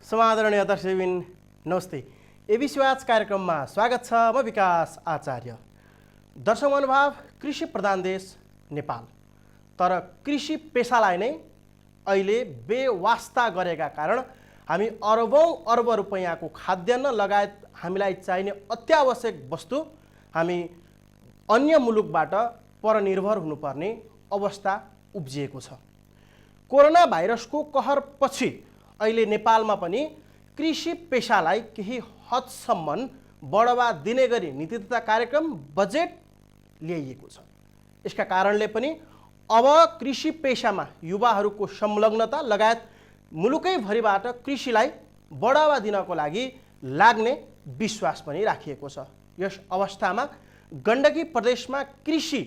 समादरणीय दर्शकबिन नमस्ते। ABC watch कार्यक्रममा स्वागत छ। म विकास आचार्य। दर्शक महानुभाव, कृषि प्रधान देश नेपाल, तर कृषि पेशालाई नै अहिले बेवास्ता गरेका कारण हामी अरबौं अर्ब रुपैयाँको खाद्यान्न लगायत हामीलाई चाहिने अत्यावश्यक वस्तु हामी अन्य मुलुकबाट परनिर्भर हुनुपर्ने अवस्था उब्जिएको छ। कोरोना भाइरसको कहर पछि अहिले नेपालमा पनि कृषि पेशालाई केही हदसम्म बढावा दिने गरी नीति तथा कार्यक्रम बजेट ल्याइएको छ। यसका कारणले पनि अब कृषि पेशामा युवाहरूको संलग्नता लगायत मुलुकैभरिबाट कृषिलाई बढावा दिनको लागि लाग्ने विश्वास पनि राखिएको छ। यस अवस्थामा गण्डकी प्रदेशमा कृषि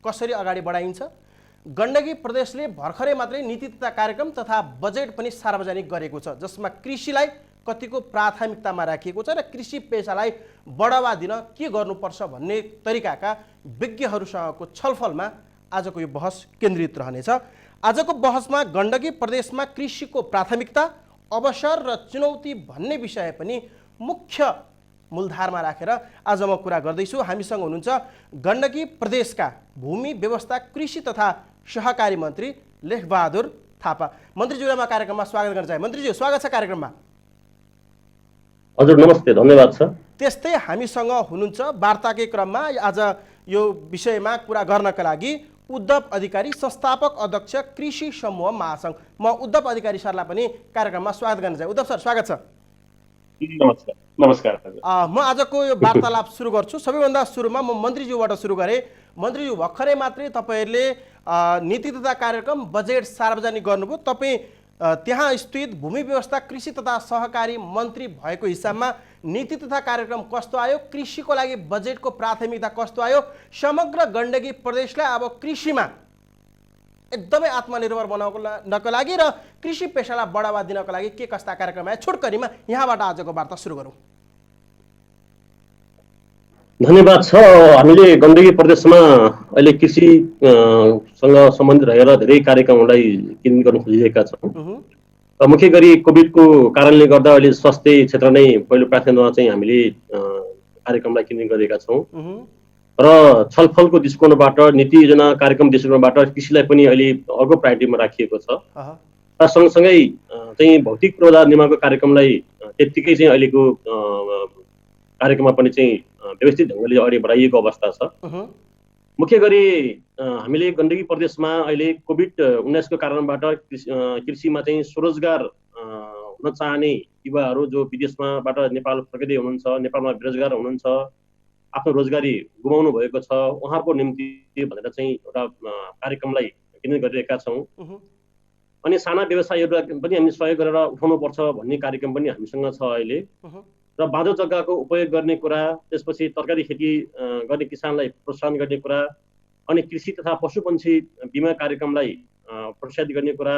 कसरी अगाडि बढाइन्छ, गण्डकी प्रदेशले भर्खरै मात्रै नीति तथा कार्यक्रम तथा बजेट पनि सार्वजनिक गरेको छ, जसमा कृषिलाई कतिको प्राथमिकतामा राखिएको छ र कृषि पेशालाई बढावा दिन के गर्नुपर्छ भन्ने तरिकाका विज्ञहरूसँगको छलफलमा आजको यो बहस केन्द्रित रहनेछ। आजको बहसमा गण्डकी प्रदेशमा कृषिको प्राथमिकता, अवसर र चुनौती भन्ने विषय पनि मुख्य मूलधारमा राखेर आज म कुरा गर्दैछु। हामीसँग हुनुहुन्छ गण्डकी प्रदेशका भूमि व्यवस्था, कृषि तथा सहकारी मन्त्री लेखबहादुर थापा। मन्त्रीज्यूलाई म कार्यक्रममा स्वागत गर्न चाहे। मन्त्रीज्यू, स्वागत छ कार्यक्रममा। हजुर नमस्ते, धन्यवाद छ। त्यस्तै हामीसँग हुनुहुन्छ वार्ताकै क्रममा आज यो विषयमा कुरा गर्नका लागि उद्धव अधिकारी, संस्थापक अध्यक्ष कृषि समूह महासंघ। म उद्धव अधिकारी सरलाई पनि कार्यक्रममा स्वागत गर्न चाहे। उद्धव सर, स्वागत छ। नमस्कार। नमस्कार। म आजको यो वार्तालाप सुरु गर्छु। सबैभन्दा सुरुमा म मन्त्रीज्यूबाट सुरु गरेँ। मन्त्रीज्यू, भर्खरै मात्रै तपाईँहरूले नीति तथा कार्यक्रम बजेट सार्वजनिक गर्नुभयो। तपाईँ त्यहाँ स्थित भूमि व्यवस्था, कृषि तथा सहकारी मन्त्री भएको हिसाबमा नीति तथा कार्यक्रम कस्तो आयो, कृषिको लागि बजेटको प्राथमिकता कस्तो आयो, समग्र गण्डकी प्रदेशलाई अब कृषिमा एकदमै आत्मनिर्भर बनाउनको लागि र कृषि पेशालाई बढावा दिनको लागि के कस्ता कार्यक्रम आए, छोटकरीमा यहाँबाट आजको वार्ता सुरु गरौँ। धन्यवाद छ। हामीले गण्डकी प्रदेशमा अहिले कृषिसँग सम्बन्धित रहेर धेरै कार्यक्रमहरूलाई केन्द्रित गर्न खोजिरहेका छौँ। मुख्य गरी कोभिडको कारणले गर्दा अहिले स्वास्थ्य क्षेत्र नै पहिलो प्राथमिकतामा चाहिँ हामीले कार्यक्रमलाई केन्द्रित गरेका छौँ र छलफलको दृष्टिकोणबाट, नीति योजना कार्यक्रम दृष्टिकोणबाट कृषिलाई पनि अहिले अर्को प्रायोरिटीमा राखिएको छ र सँगसँगै चाहिँ भौतिक पूर्वाधार निर्माणको कार्यक्रमलाई त्यत्तिकै चाहिँ अहिलेको कार्यक्रममा पनि चाहिँ व्यवस्थित ढङ्गले अगाडि बढाइएको अवस्था छ। मुख्य गरी हामीले गण्डकी प्रदेशमा अहिले कोभिड-19 को कारणबाट कृषिमा चाहिँ स्वरोजगार हुन चाहने युवाहरू जो विदेशमाबाट नेपाल फर्किँदै हुनुहुन्छ, नेपालमा बेरोजगार हुनुहुन्छ, आफ्नो रोजगारी गुमाउनु भएको छ, उहाँहरूको निम्ति भनेर चाहिँ एउटा कार्यक्रमलाई केन्द्रित गरिरहेका छौँ। अनि साना व्यवसायीहरूलाई पनि हामीले सहयोग गरेर उठाउनुपर्छ भन्ने कार्यक्रम पनि हामीसँग छ अहिले। र बाँझो जग्गाको उपयोग गर्ने कुरा, त्यसपछि तरकारी खेती गर्ने किसानलाई प्रोत्साहन गर्ने कुरा, अनि कृषि तथा पशुपन्छी बिमा कार्यक्रमलाई प्रोत्साहित गर्ने कुरा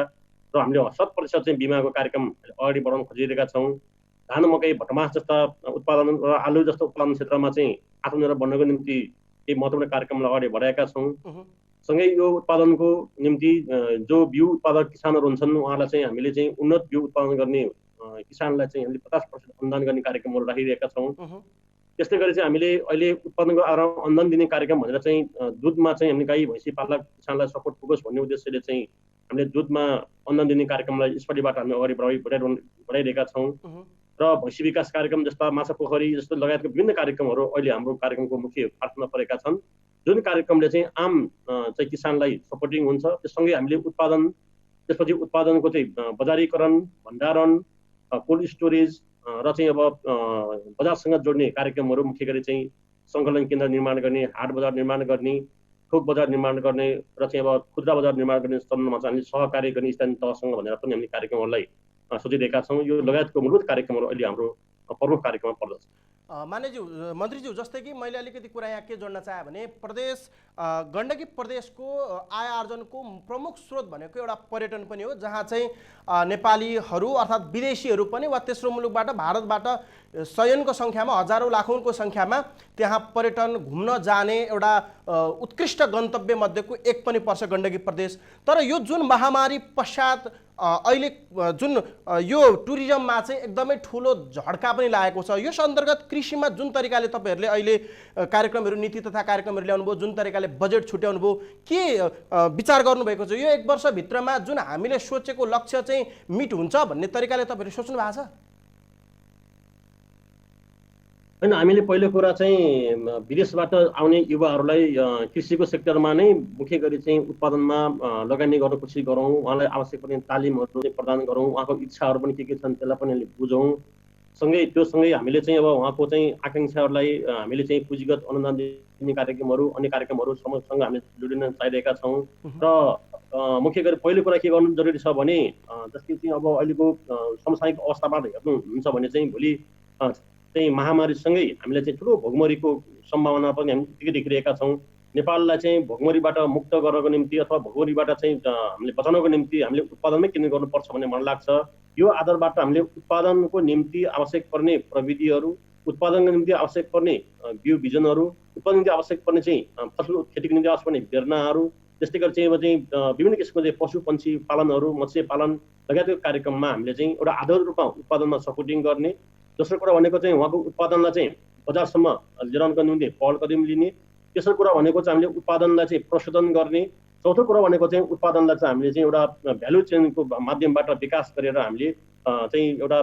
र हामीले 100% चाहिँ बिमाको कार्यक्रम अगाडि बढाउन खोजिरहेका छौँ। धान, मकै, भटमास जस्ता उत्पादन र आलु जस्तो उत्पादन क्षेत्रमा चाहिँ आत्मनिर्भर बन्नको निम्ति केही महत्त्वपूर्ण कार्यक्रमलाई अगाडि बढाएका छौँ। सँगै यो उत्पादनको निम्ति जो बिउ उत्पादक किसानहरू हुन्छन् उहाँलाई चाहिँ हामीले चाहिँ उन्नत बिउ उत्पादन गर्ने किसानलाई चाहिँ हामीले 50% अनुदान गर्ने कार्यक्रमहरू राखिरहेका छौँ। त्यस्तै गरी चाहिँ हामीले अहिले उत्पादनको आधारमा अनुदान दिने कार्यक्रम भनेर चाहिँ दुधमा चाहिँ हामीले गाई भैँसी पालक किसानलाई सपोर्ट पुगोस् भन्ने उद्देश्यले चाहिँ हामीले दुधमा अनुदान दिने कार्यक्रमलाई यसपालिबाट हामी अगाडि बढाइरहेका छौँ र भैँसी विकास कार्यक्रम जस्ता, माछा पोखरी जस्तो लगायतको विभिन्न कार्यक्रमहरू अहिले हाम्रो कार्यक्रमको मुख्य प्राथमिकतामा परेका छन्, जुन कार्यक्रमले चाहिँ आम चाहिँ किसानलाई सपोर्टिङ हुन्छ। त्यससँगै हामीले उत्पादन, त्यसपछि उत्पादनको चाहिँ बजारीकरण, भण्डारण, कोल्ड स्टोरेज र चाहिँ अब बजारसँग जोड्ने कार्यक्रमहरू, मुख्य गरी चाहिँ सङ्कलन केन्द्र निर्माण गर्ने, हाट बजार निर्माण गर्ने, थोक बजार निर्माण गर्ने र चाहिँ अब खुद्रा बजार निर्माण गर्ने सम्बन्धमा चाहिँ हामीले सहकार्य गर्ने स्थानीय तहसँग भनेर पनि हामीले कार्यक्रमहरूलाई सोचिरहेका छौँ। यो लगायतको मूलभूत कार्यक्रमहरू अहिले हाम्रो प्रमुख कार्यक्रममा पर्दछ। मन्त्रीज्यू, जस्तै कि मैले अलिकति कुरा यहाँ के जोड्न चाहेँ भने प्रदेश गण्डकी प्रदेशको आय आर्जनको प्रमुख स्रोत भनेको एउटा पर्यटन पनि हो, जहाँ चाहिँ नेपालीहरू अर्थात् विदेशीहरू पनि वा तेस्रो मुलुकबाट, भारतबाट सयनको सङ्ख्यामा, हजारौँ लाखौँको सङ्ख्यामा त्यहाँ पर्यटन घुम्न जाने एउटा उत्कृष्ट गन्तव्य मध्येको एक पनि पर्छ गण्डकी प्रदेश। तर यो जुन महामारी पश्चात अहिले जुन यो टुरिज्ममा चाहिँ एकदमै ठुलो झड्का पनि लागेको छ, यस अन्तर्गत कृषिमा जुन तरिकाले तपाईँहरूले अहिले कार्यक्रमहरू नीति तथा कार्यक्रमहरू ल्याउनुभयो, जुन तरिकाले बजेट छुट्याउनु भयो, के विचार गर्नुभएको छ? यो 1 वर्षभित्रमा जुन हामीले सोचेको लक्ष्य चाहिँ मिट हुन्छ भन्ने तरिकाले तपाईँहरूले सोच्नु भएको छ? होइन, हामीले पहिलो कुरा चाहिँ विदेशबाट आउने युवाहरूलाई कृषिको सेक्टरमा नै मुख्य गरी चाहिँ उत्पादनमा लगानी गर्न कोसिस गरौँ, उहाँलाई आवश्यक पर्ने तालिमहरू चाहिँ प्रदान गरौँ, उहाँको इच्छाहरू पनि के छन् त्यसलाई पनि बुझौँ। सँगै हामीले चाहिँ अब उहाँको चाहिँ आकाङ्क्षाहरूलाई हामीले चाहिँ पुँजीगत अनुदान दिने कार्यक्रमहरू, अन्य कार्यक्रमहरू सँग हामीले जोडिन चाहिरहेका छौँ। र मुख्य गरी पहिलो कुरा के गर्नु जरुरी छ भने जस्तै चाहिँ अब अहिलेको समसामयिक अवस्थाबाट हेर्नुहुन्छ भने चाहिँ भोलि चाहिँ महामारीसँगै हामीले चाहिँ ठुलो भोकमरीको सम्भावना पनि हामी देखिरहेका छौँ। नेपाललाई चाहिँ भोकमरीबाट मुक्त गर्नको निम्ति अथवा भोकमरीबाट चाहिँ हामीले बचाउनको निम्ति हामीले उत्पादनमै केन्द्रित गर्नुपर्छ भन्ने मलाई लाग्छ। यो आधारबाट हामीले उत्पादनको निम्ति आवश्यक पर्ने प्रविधिहरू, उत्पादनको निम्ति आवश्यक पर्ने बिउ बिजनहरू, उत्पादनको निम्ति आवश्यक पर्ने चाहिँ फसल खेतीको निम्ति आवश्यक पर्ने बेर्नाहरू, त्यस्तै गरी चाहिँ विभिन्न किसिमको चाहिँ पशु पन्छी पालनहरू, मत्स्य पालन लगायतको कार्यक्रममा हामीले चाहिँ एउटा आधार रूपमा उत्पादनमा सपोर्टिङ गर्ने। दोस्रो कुरा भनेको चाहिँ उहाँको उत्पादनलाई चाहिँ बजारसम्म ल्याउनको निम्ति पहल कदम लिने। तेस्रो कुरा भनेको चाहिँ हामीले उत्पादनलाई चाहिँ प्रशोधन गर्ने। चौथो कुरा भनेको चाहिँ उत्पादनलाई चाहिँ हामीले चाहिँ एउटा भ्यालु चेनको माध्यमबाट विकास गरेर हामीले चाहिँ एउटा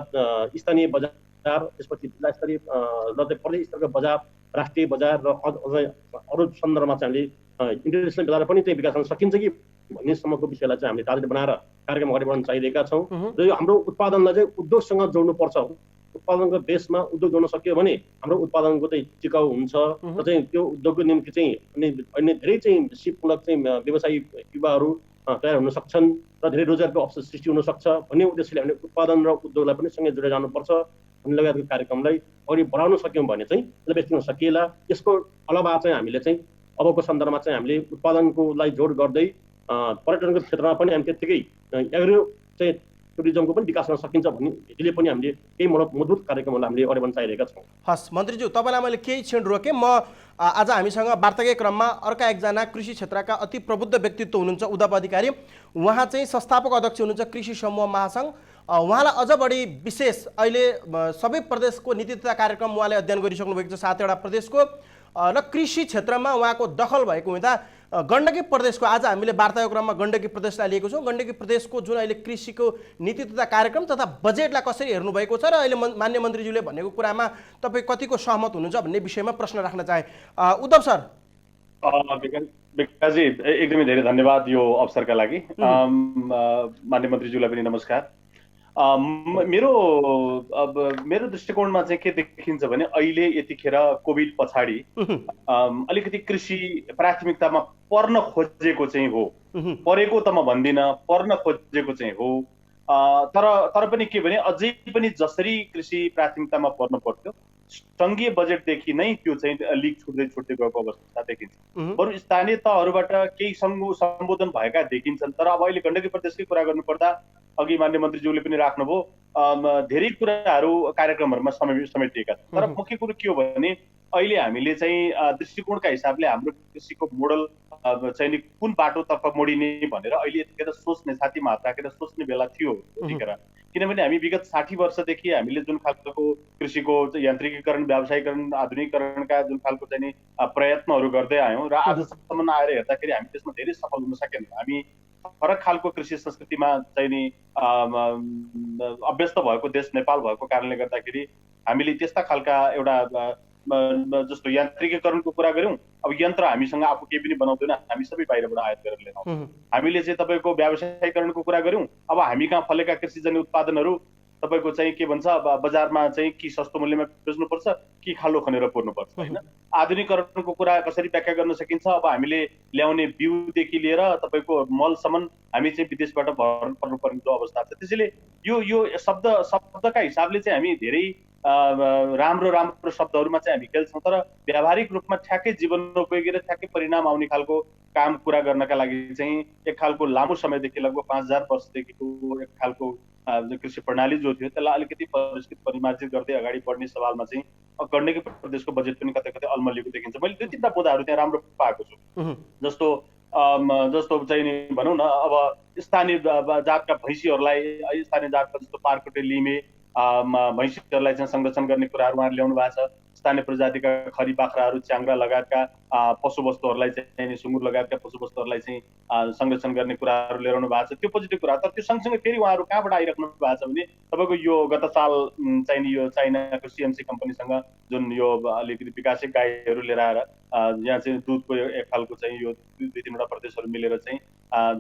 स्थानीय बजार, त्यसपछि जिल्ला स्तरीय र चाहिँ प्रदेश स्तरको बजार, राष्ट्रिय बजार र अरू सन्दर्भमा चाहिँ हामीले इन्टरनेसनल बजार पनि चाहिँ विकास गर्न सकिन्छ कि भन्नेसम्मको विषयलाई चाहिँ हामीले टार्गेट बनाएर कार्यक्रम अगाडि बढाउन चाहिरहेका छौँ। र यो हाम्रो उत्पादनलाई चाहिँ उद्योगसँग जोड्नुपर्छ। उत्पादनको बेसमा उद्योग जोड्न सक्यो भने हाम्रो उत्पादनको चाहिँ टिकाउ हुन्छ र चाहिँ त्यो उद्योगको निम्ति चाहिँ अन्य धेरै चाहिँ सिपमूलक चाहिँ व्यवसायी युवाहरू तयार हुन सक्छन् र धेरै रोजगारको अवसर सृष्टि हुन सक्छ भन्ने उद्देश्यले हामीले उत्पादन र उद्योगलाई पनि सँगै जोडेर जानुपर्छ भन्ने लगायतको कार्यक्रमलाई अगाडि बढाउन सक्यौँ भने चाहिँ यसलाई व्यक्त गर्न सकिएला। यसको अलावा चाहिँ हामीले चाहिँ अबको सन्दर्भमा चाहिँ हामीले उत्पादनकोलाई जोड गर्दै पर्यटनको क्षेत्रमा पनि हामी त्यत्तिकै एग्रो चाहिँ टुरिज्मको पनि विकास गर्न सकिन्छ भन्ने हिजोले पनि हामीले केही मजबुत कार्यक्रमहरूलाई हामीले अगाडि बढाउन चाहिरहेका छौँ। हस् मन्त्रीज्यू, तपाईँलाई मैले केही क्षण रोकेँ। म आज हामीसँग वार्ताकै क्रममा अर्का एकजना कृषि क्षेत्रका अति प्रबुद्ध व्यक्तित्व हुनुहुन्छ, उद्धव अधिकारी। उहाँ चाहिँ संस्थापक अध्यक्ष हुनुहुन्छ कृषि समूह महासङ्घ। उहाँलाई अझ बढी विशेष अहिले सबै प्रदेशको नीति तथा कार्यक्रम उहाँले अध्ययन गरिसक्नु भएको छ, 7वटा प्रदेशको, र कृषि क्षेत्रमा उहाँको दखल भएको हुँदा गण्डकी प्रदेशको आज हामीले वार्ताको क्रममा गण्डकी प्रदेशलाई लिएको छौँ। गण्डकी प्रदेशको जुन अहिले कृषिको नीति तथा कार्यक्रम तथा बजेटलाई कसरी हेर्नुभएको छ र अहिले मान्य मन्त्रीज्यूले भनेको कुरामा तपाईँ कतिको सहमत हुनुहुन्छ भन्ने विषयमा प्रश्न राख्न चाहे। उद्धव सर। विकासजी, एकदमै धेरै धन्यवाद यो अवसरका लागि। मान्य मन्त्रीज्यूलाई पनि नमस्कार। मेरो दृष्टिकोणमा चाहिँ के देखिन्छ भने अहिले यतिखेर कोभिड पछाडि अलिकति कृषि प्राथमिकतामा पर्न खोजेको चाहिँ हो, परेको त म भन्दिनँ, पर्न खोजेको चाहिँ हो। तर पनि के भने अझै पनि जसरी कृषि प्राथमिकतामा पर्न पर्थ्यो सङ्घीय बजेटदेखि नै त्यो चाहिँ लिक छुट्दै गएको अवस्था देखिन्छ। बरु स्थानीय तहहरूबाट केही सम्बोधन भएका देखिन्छन्। तर अब अहिले गण्डकी प्रदेशकै कुरा गर्नुपर्दा अघि मान्य मन्त्रीज्यूले पनि राख्नुभयो, धेरै कुराहरू कार्यक्रमहरूमा समेटिएका छन्। तर मुख्य कुरो के हो भने अहिले हामीले चाहिँ दृष्टिकोणका हिसाबले हाम्रो कृषिको मोडल चाहिँ कुन बाटोतर्फ मोडिने भनेर अहिले यतिखेर सोच्ने, छातीमा हात राखेर सोच्ने बेला थियो यतिखेर। किनभने हामी विगत 60 वर्षदेखि हामीले जुन खालको कृषिको यान्त्रिकीकरण, व्यावसायीकरण, आधुनिकीकरणका जुन खालको चाहिँ प्रयत्नहरू गर्दै आयौँ र आजसम्म आएर हेर्दाखेरि हामी त्यसमा धेरै सफल हुन सकेनौँ। हामी फरक खालको कृषि संस्कृतिमा चाहिँ नि अभ्यस्त भएको देश नेपाल भएको कारणले गर्दाखेरि हामीले त्यस्ता खालका एउटा जस्तो यान्त्रिकीकरणको कुरा गऱ्यौँ, अब यन्त्र हामीसँग आफू केही पनि बनाउँदैन, हामी सबै बाहिरबाट आयात गरेर लिएर आउँछौँ। हामीले चाहिँ तपाईँको व्यावसायीकरणको कुरा गऱ्यौँ, अब हामी कहाँ फलेका कृषिजन्य उत्पादनहरू तपाईँको चाहिँ के भन्छ बजारमा चाहिँ कि सस्तो मूल्यमा बेच्नुपर्छ कि खाल्डो खनेर पुर्नुपर्छ होइन। आधुनिकीकरणको कुरा कसरी व्याख्या गर्न सकिन्छ, अब हामीले ल्याउने बिउदेखि लिएर तपाईँको मलसम्म हामी चाहिँ विदेशबाट भर्नु पर्नुपर्ने जो अवस्था छ। त्यसैले यो शब्दका हिसाबले चाहिँ हामी धेरै राम्रो शब्दहरूमा चाहिँ हामी खेल्छौँ, तर व्यावहारिक रूपमा ठ्याक्कै जीवनोपयोगी र ठ्याक्कै परिणाम आउने खालको काम कुरा गर्नका लागि चाहिँ एक खालको लामो समयदेखि लगभग 5000 वर्षदेखिको एक खालको कृषि प्रणाली जो थियो त्यसलाई अलिकति परिष्कृत परिमार्जित गर्दै अगाडि बढ्ने सवालमा चाहिँ गण्डकी प्रदेशको बजेट पनि कतै कतै अल्मलिएको देखिन्छ। मैले 2-3 बुँदाहरू त्यहाँ राम्रो पाएको छु। जस्तो जस्तो चाहिँ नि भनौँ न अब स्थानीय जातका भैँसीहरूलाई स्थानीय जातका जस्तो पारकोटे लिमे भैँसीहरूलाई चाहिँ संरक्षण गर्ने कुराहरू उहाँले ल्याउनु भएको छ। स्थानीय प्रजातिका खरी बाख्राहरू च्याङ्ग्रा लगायतका पशुवस्तुहरूलाई चाहिँ सुँगुर लगायतका पशुवस्तुहरूलाई चाहिँ संरक्षण गर्ने कुराहरू ल्याउनु भएको छ। त्यो पोजिटिभ कुरा। तर त्यो सँगसँगै फेरि उहाँहरू कहाँबाट आइराख्नु भएको छ भने तपाईँको यो गत साल चाहिँ यो चाइनाको सिएमसी कम्पनीसँग जुन यो अलिकति विकासे गाईहरू लिएर आएर यहाँ चाहिँ दुधको एक खालको चाहिँ यो 2-3वटा प्रदेशहरू मिलेर चाहिँ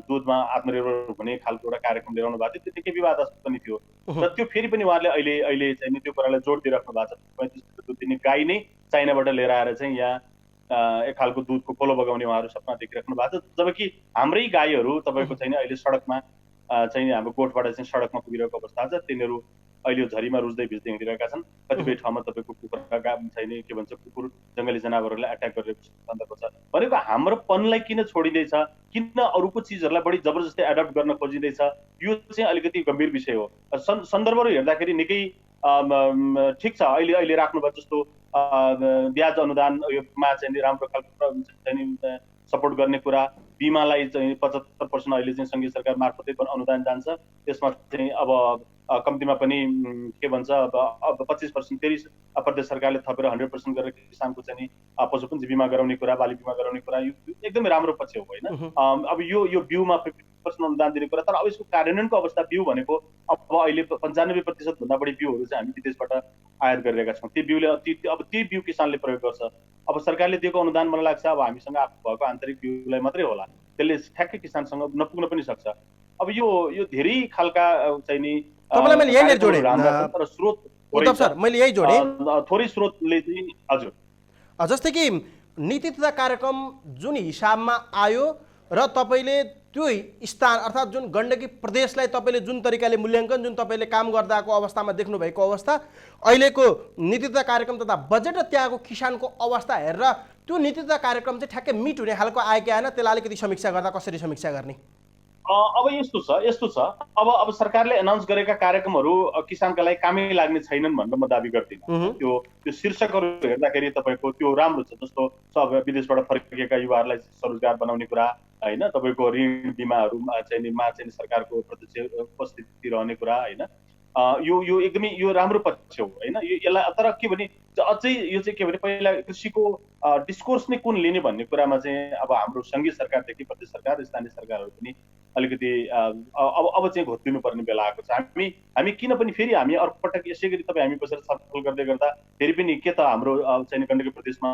दुधमा आत्मनिर्भर हुने खालको एउटा कार्यक्रम ल्याउनु भएको थियो। त्यो निकै विवादास्पद पनि थियो र त्यो फेरि पनि उहाँहरूले अहिले चाहिँ त्यो कुरालाई जोड दिइराख्नु भएको छ। 35 लिटर दुध दिने गाई नै चाइनाबाट लिएर आएर चाहिँ यहाँ एक खालको दुधको खोलो बगाउने उहाँहरू सपना देखिराख्नु भएको छ। जबकि हाम्रै गाईहरू तपाईँको चाहिँ अहिले सडकमा चाहिँ हाम्रो गोठबाट चाहिँ सडकमा पुगिरहेको अवस्था छ। तिनीहरू अहिले झरीमा रुच्दै भिज्दै हिँडिरहेका छन्। कतिपय ठाउँमा तपाईँको कुखुराका चाहिँ के भन्छ कुकुर जङ्गली जनावरहरूलाई एट्याक गरिरहेको सन्दर्भ छ। भनेको हाम्रोपनलाई किन छोडिँदैछ, किन अरूको चिजहरूलाई बढी जबरजस्ती एडप्ट गर्न खोजिँदैछ, यो चाहिँ अलिकति गम्भीर विषय हो। सन्दर्भहरू हेर्दाखेरि निकै ठिक छ। अहिले राख्नुभएको जस्तो ब्याज अनुदानमा चाहिँ राम्रो खालको चाहिँ सपोर्ट गर्ने कुरा, बिमालाई चाहिँ 75% अहिले चाहिँ सङ्घीय सरकार मार्फतै अनुदान जान्छ। त्यसमा चाहिँ अब कम्तीमा पनि के भन्छ अब 25% फेरि प्रदेश सरकारले थपेर 100% गरेर किसानको चाहिँ पशुपन्छी बिमा गराउने कुरा, बाली बिमा गराउने कुरा यो एकदमै राम्रो पक्ष हो होइन। अब यो बिउमा 50% अनुदान दिने कुरा। तर अब यसको कार्यान्वयनको अवस्था बिउ भनेको अब अहिले 95% भन्दा बढी बिउहरू चाहिँ हामी विदेशबाट आयात गरिरहेका छौँ। त्यो बिउले अब त्यही बिउ किसानले प्रयोग गर्छ। अब सरकारले दिएको अनुदान मलाई लाग्छ अब हामीसँग भएको आन्तरिक बिउलाई मात्रै होला, त्यसले ठ्याक्कै किसानसँग नपुग्न पनि सक्छ। अब यो धेरै खालका चाहिँ नि तपाईलाई मैले यही जोडे तर स्रोत उद्धव सर, मैले यही जोडे थोरै स्रोतले चाहिँ हजुर जस्तै कि नीति तथा कार्यक्रम जुन हिसाबमा आयो र तपाईँले त्यो स्थान अर्थात् जुन गण्डकी प्रदेशलाई तपाईँले जुन तरिकाले मूल्याङ्कन जुन तपाईँले काम गर्दाको अवस्थामा देख्नुभएको अवस्था, अहिलेको नीति तथा कार्यक्रम तथा बजेट र त्यहाँको किसानको अवस्था हेरेर त्यो नीति तथा कार्यक्रम चाहिँ ठ्याक्कै मिट हुने खालको आयो कि आएन, त्यसलाई अलिकति समीक्षा गर्दा कसरी समीक्षा गर्ने? अब यस्तो छ अब सरकारले एनाउन्स गरेका कार्यक्रमहरू किसानका लागि कामै लाग्ने छैनन् भनेर म दाबी गर्दिनँ। त्यो शीर्षकहरू हेर्दाखेरि तपाईँको त्यो राम्रो छ। जस्तो सब विदेशबाट फर्किएका युवाहरूलाई स्वरोजगार बनाउने कुरा होइन, तपाईँको ऋण बिमाहरूमा चाहिँ सरकारको प्रत्यक्ष उपस्थिति रहने कुरा होइन, यो एकदमै यो राम्रो पक्ष हो होइन। यसलाई तर के भने अझै यो चाहिँ के भने पहिला कृषिको डिस्कोर्स नै कुन लिने भन्ने कुरामा चाहिँ अब हाम्रो सङ्घीय सरकारदेखि प्रदेश सरकार र स्थानीय सरकारहरू पनि अलिकति अब चाहिँ घोत्तिनु पर्ने बेला आएको छ। हामी किन पनि फेरि हामी अर्कोपटक यसै गरी तपाईँ हामी बसेर छलफल गर्दै गर्दा फेरि पनि के त हाम्रो चाहिँ गण्डकी प्रदेशमा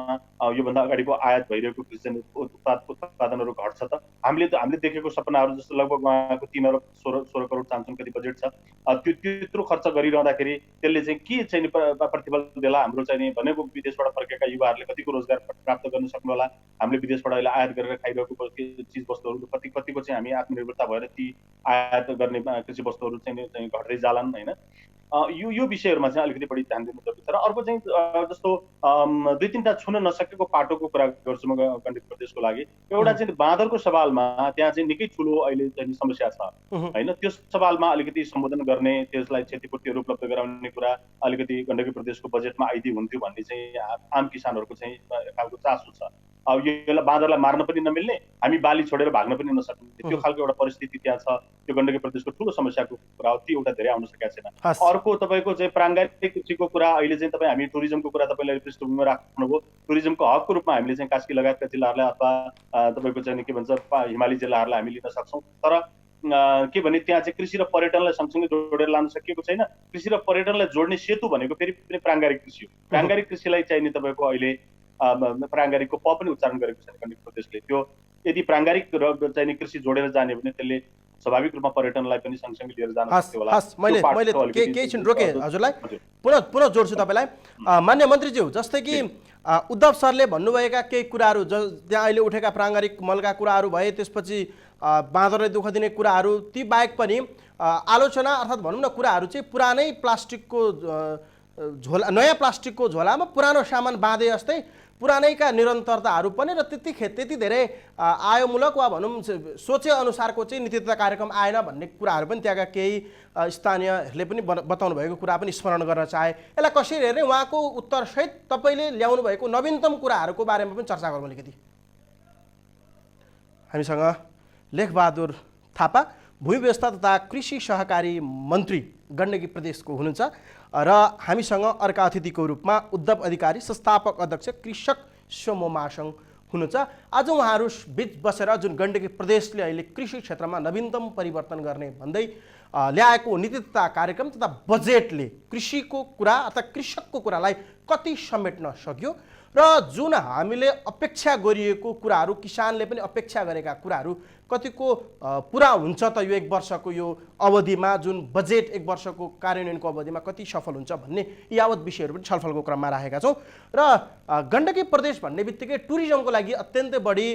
योभन्दा अगाडिको आयात भइरहेको कृषि उत्पादनहरू घट्छ त? हामीले देखेको सपनाहरू जस्तो लगभग उहाँको 3 अरब 16 करोड चान्सुन कति बजेट छ, त्यो त्यत्रो खर्च गरिरहँदाखेरि त्यसले चाहिँ के चाहिँ प्रतिफल देला? हाम्रो चाहिँ भनेको विदेशबाट फर्केका युवाहरूले कतिको रोजगार प्राप्त गर्न सक्नु होला? हामीले विदेशबाट अहिले आयात गरेर खाइरहेको चिज वस्तुहरू कतिको चाहिँ हामी आत्मनिर्भरता भएर ती आयात गर्ने कृषि वस्तुहरू चाहिँ घट्दै जालान् होइन। यो विषयहरूमा चाहिँ अलिकति बढी ध्यान दिनु जरुरी छ। र अर्को चाहिँ जस्तो 2-3टा छुन नसकेको पाटोको कुरा गर्छु म गण्डकी प्रदेशको लागि। एउटा चाहिँ बाँदरको सवालमा त्यहाँ चाहिँ निकै ठुलो अहिले चाहिँ समस्या छ होइन। त्यो सवालमा अलिकति सम्बोधन गर्ने, त्यसलाई क्षतिपूर्तिहरू उपलब्ध गराउने कुरा अलिकति गण्डकी प्रदेशको बजेटमा आइदिए हुन्थ्यो भन्ने चाहिँ आम किसानहरूको चाहिँ खालको चासो छ। अब यसलाई बाँदरलाई मार्न पनि नमिल्ने, हामी बाली छोडेर भाग्न पनि नसक्ने त्यो खालको एउटा परिस्थिति त्यहाँ छ। त्यो गण्डकी प्रदेशको ठुलो समस्याको कुरा हो। त्यो एउटा धेरै आउन सकेको छैन। अर्को तपाईँको चाहिँ प्राङ्गारिक कृषिको कुरा अहिले चाहिँ तपाईँ हामी टुरिज्मको कुरा तपाईँले पृष्ठभूमिमा राख्नुभयो। टुरिज्मको हकको रूपमा हामीले चाहिँ कास्की लगायतका जिल्लाहरूलाई अथवा तपाईँको चाहिँ के भन्छ हिमाली जिल्लाहरूलाई हामी लिन सक्छौँ। तर के भने त्यहाँ चाहिँ कृषि र पर्यटनलाई सँगसँगै जोडेर लान सकिएको छैन। कृषि र पर्यटनलाई जोड्ने सेतु भनेको फेरि पनि प्राङ्गारिक कृषि हो। प्राङ्गारिक कृषिलाई चाहिँ नि तपाईँको अहिले प्राङ्गारिकको प पनि उच्चारण गरेको छैन गण्डकी प्रदेशले। त्यो यदि प्राङ्गारिक र चाहिँ कृषि जोडेर जाने भने त्यसले स्वाभाविक रूपमा पर्यटनलाई पनि सँगसँगै लिएर जान सक्थ्यो होला। मैले केही छिन रोके हजुरलाई, पुनः जोड्छु तपाईँलाई। मान्य मन्त्रीज्यू, जस्तै कि उद्धव सरले भन्नुभएका केही कुराहरू त्यहाँ अहिले उठेका प्राङ्गारिक मलका कुराहरू भए, त्यसपछि बाँदरलाई दुःख दिने कुराहरू, ती बाहेक पनि आलोचना अर्थात् भनौँ न कुराहरू चाहिँ पुरानै प्लास्टिकको झोला, नयाँ प्लास्टिकको झोलामा पुरानो सामान बाँधे जस्तै पुरानैका निरन्तरताहरू पनि र त्यति धेरै आयोमूलक वा भनौँ सोचे अनुसारको चाहिँ नीति तथा कार्यक्रम आएन भन्ने कुराहरू पनि त्यहाँका केही स्थानीयहरूले पनि बताउनु भएको कुरा पनि स्मरण गर्न चाहे। यसलाई कसरी हेर्ने, उहाँको उत्तरसहित तपाईँले ल्याउनु भएको नवीनतम कुराहरूको बारेमा पनि चर्चा गरौँ अलिकति। हामीसँग लेखबहादुर थापा भूमि व्यवस्था तथा कृषि सहकारी मन्त्री गण्डकी प्रदेशको हुनुहुन्छ र हामीसँग अर्का अतिथिको रूपमा उद्धव अधिकारी संस्थापक अध्यक्ष कृषक समूह महासङ्घ हुनुहुन्छ। आज उहाँहरू बीच बसेर जुन गण्डकी प्रदेशले अहिले कृषि क्षेत्रमा नवीनतम परिवर्तन गर्ने भन्दै ल्याएको नीति तथा कार्यक्रम तथा बजेटले कृषिको कुरा अथवा कृषकको कुरालाई कति समेट्न सक्यो र जुन हामीले अपेक्षा गरिएको कुराहरू किसानले पनि अपेक्षा गरेका कुराहरू कतिको पुरा हुन्छ त यो 1 वर्षको यो अवधिमा जुन बजेट 1 वर्षको कार्यान्वयनको अवधिमा कति सफल हुन्छ भन्ने यावत विषयहरू पनि छलफलको क्रममा राखेका छौँ र गण्डकी प्रदेश भन्ने बित्तिकै टुरिज्मको लागि अत्यन्तै बढी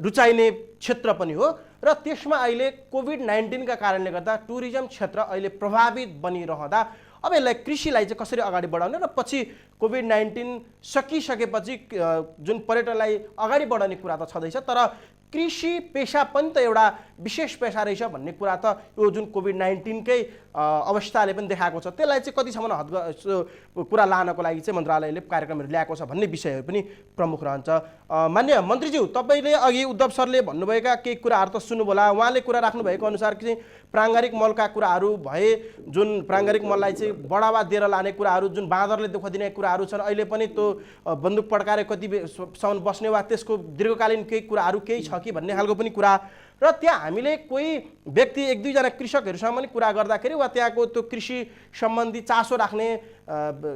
रुचाइने क्षेत्र पनि हो र त्यसमा अहिले कोभिड-19 का कारणले गर्दा टुरिज्म क्षेत्र अहिले प्रभावित बनिरहँदा अब यसलाई कृषिलाई चाहिँ कसरी अगाडि बढाउने र पछि कोभिड-19 सकिसकेपछि जुन पर्यटनलाई अगाडि बढाउने कुरा त छँदैछ तर कृषि पेशा पनि त एउटा विशेष पेशा रहेछ भन्ने कुरा त यो जुन कोभिड-19 कै अवस्थाले पनि देखाएको छ त्यसलाई चाहिँ कतिसम्म कुरा लानको लागि चाहिँ मन्त्रालयले कार्यक्रमहरू ल्याएको छ भन्ने विषयहरू पनि प्रमुख रहन्छ। मान्य मन्त्रीज्यू, तपाईँले अघि उद्धव सरले भन्नुभएका केही कुराहरू त सुन्नुभयो होला। उहाँले कुरा राख्नुभएको अनुसार चाहिँ प्राङ्गारिक मलका कुराहरू भए जुन प्राङ्गारिक मललाई चाहिँ बढावा दिएर लाने कुराहरू जुन बाँदरले दुःख दिने कुराहरू छन् अहिले पनि त्यो बन्दुक पड्काएर कतिसम्म बस्ने वा त्यसको दीर्घकालीन केही कुराहरू केही छ कि भन्ने खालको पनि कुरा र त्यहाँ हामीले कोही व्यक्ति 1-2 जना कृषकहरूसँग पनि कुरा गर्दाखेरि वा त्यहाँको त्यो कृषि सम्बन्धी चासो राख्ने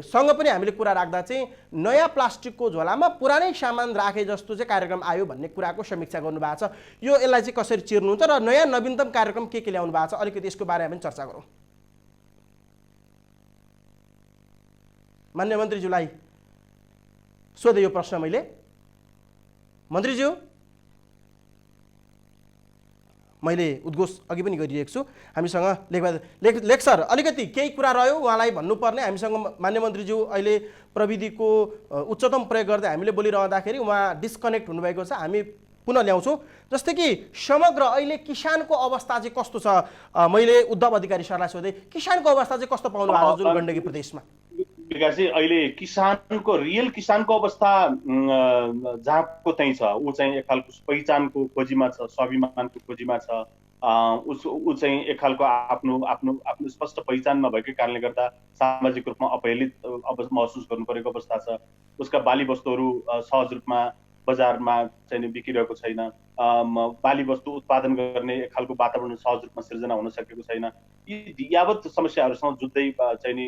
सँग पनि हामीले कुरा राख्दा चाहिँ नयाँ प्लास्टिकको झोलामा पुरानै सामान राखे जस्तो चाहिँ कार्यक्रम आयो भन्ने कुराको समीक्षा गर्नुभएको छ। यो यसलाई चाहिँ कसरी चिर्नुहुन्छ र नयाँ नवीनतम कार्यक्रम के ल्याउनु भएको छ अलिकति यसको बारेमा पनि चर्चा गरौँ। मान्य मन्त्रीज्यूलाई सोधे यो प्रश्न मैले। मन्त्रीज्यू, मैले उद्घोष अघि पनि गरिरहेको छु। हामीसँग लेख सर अलिकति केही कुरा रह्यो उहाँलाई भन्नुपर्ने। हामीसँग मान्य मन्त्रीज्यू अहिले प्रविधिको उच्चतम प्रयोग गर्दै हामीले बोलिरहँदाखेरि उहाँ डिस्कनेक्ट हुनुभएको छ। हामी पुनः ल्याउँछौँ। जस्तै कि समग्र अहिले किसानको अवस्था चाहिँ कस्तो छ, मैले उद्धव अधिकारी सरलाई सोधेँ किसानको अवस्था चाहिँ कस्तो पाउनु भएको जुन गण्डकी प्रदेशमा? विकासजी, अहिले किसानको रियल किसानको अवस्था जहाँको त्यहीँ छ। ऊ चाहिँ एक खालको पहिचानको खोजीमा छ, स्वाभिमानको खोजीमा छ। ऊ चाहिँ एक खालको आफ्नो आफ्नो आफ्नो स्पष्ट पहिचान नभएकै कारणले गर्दा सामाजिक रूपमा अपहेलित महसुस गर्नु परेको अवस्था छ। उसका बाली वस्तुहरू सहज रूपमा बजारमा चाहिँ बिकिरहेको छैन। बाली वस्तु उत्पादन गर्ने एक खालको वातावरण सहज रूपमा सिर्जना हुन सकेको छैन। यी यावत समस्याहरूसँग जुझ्दै चाहिँ नि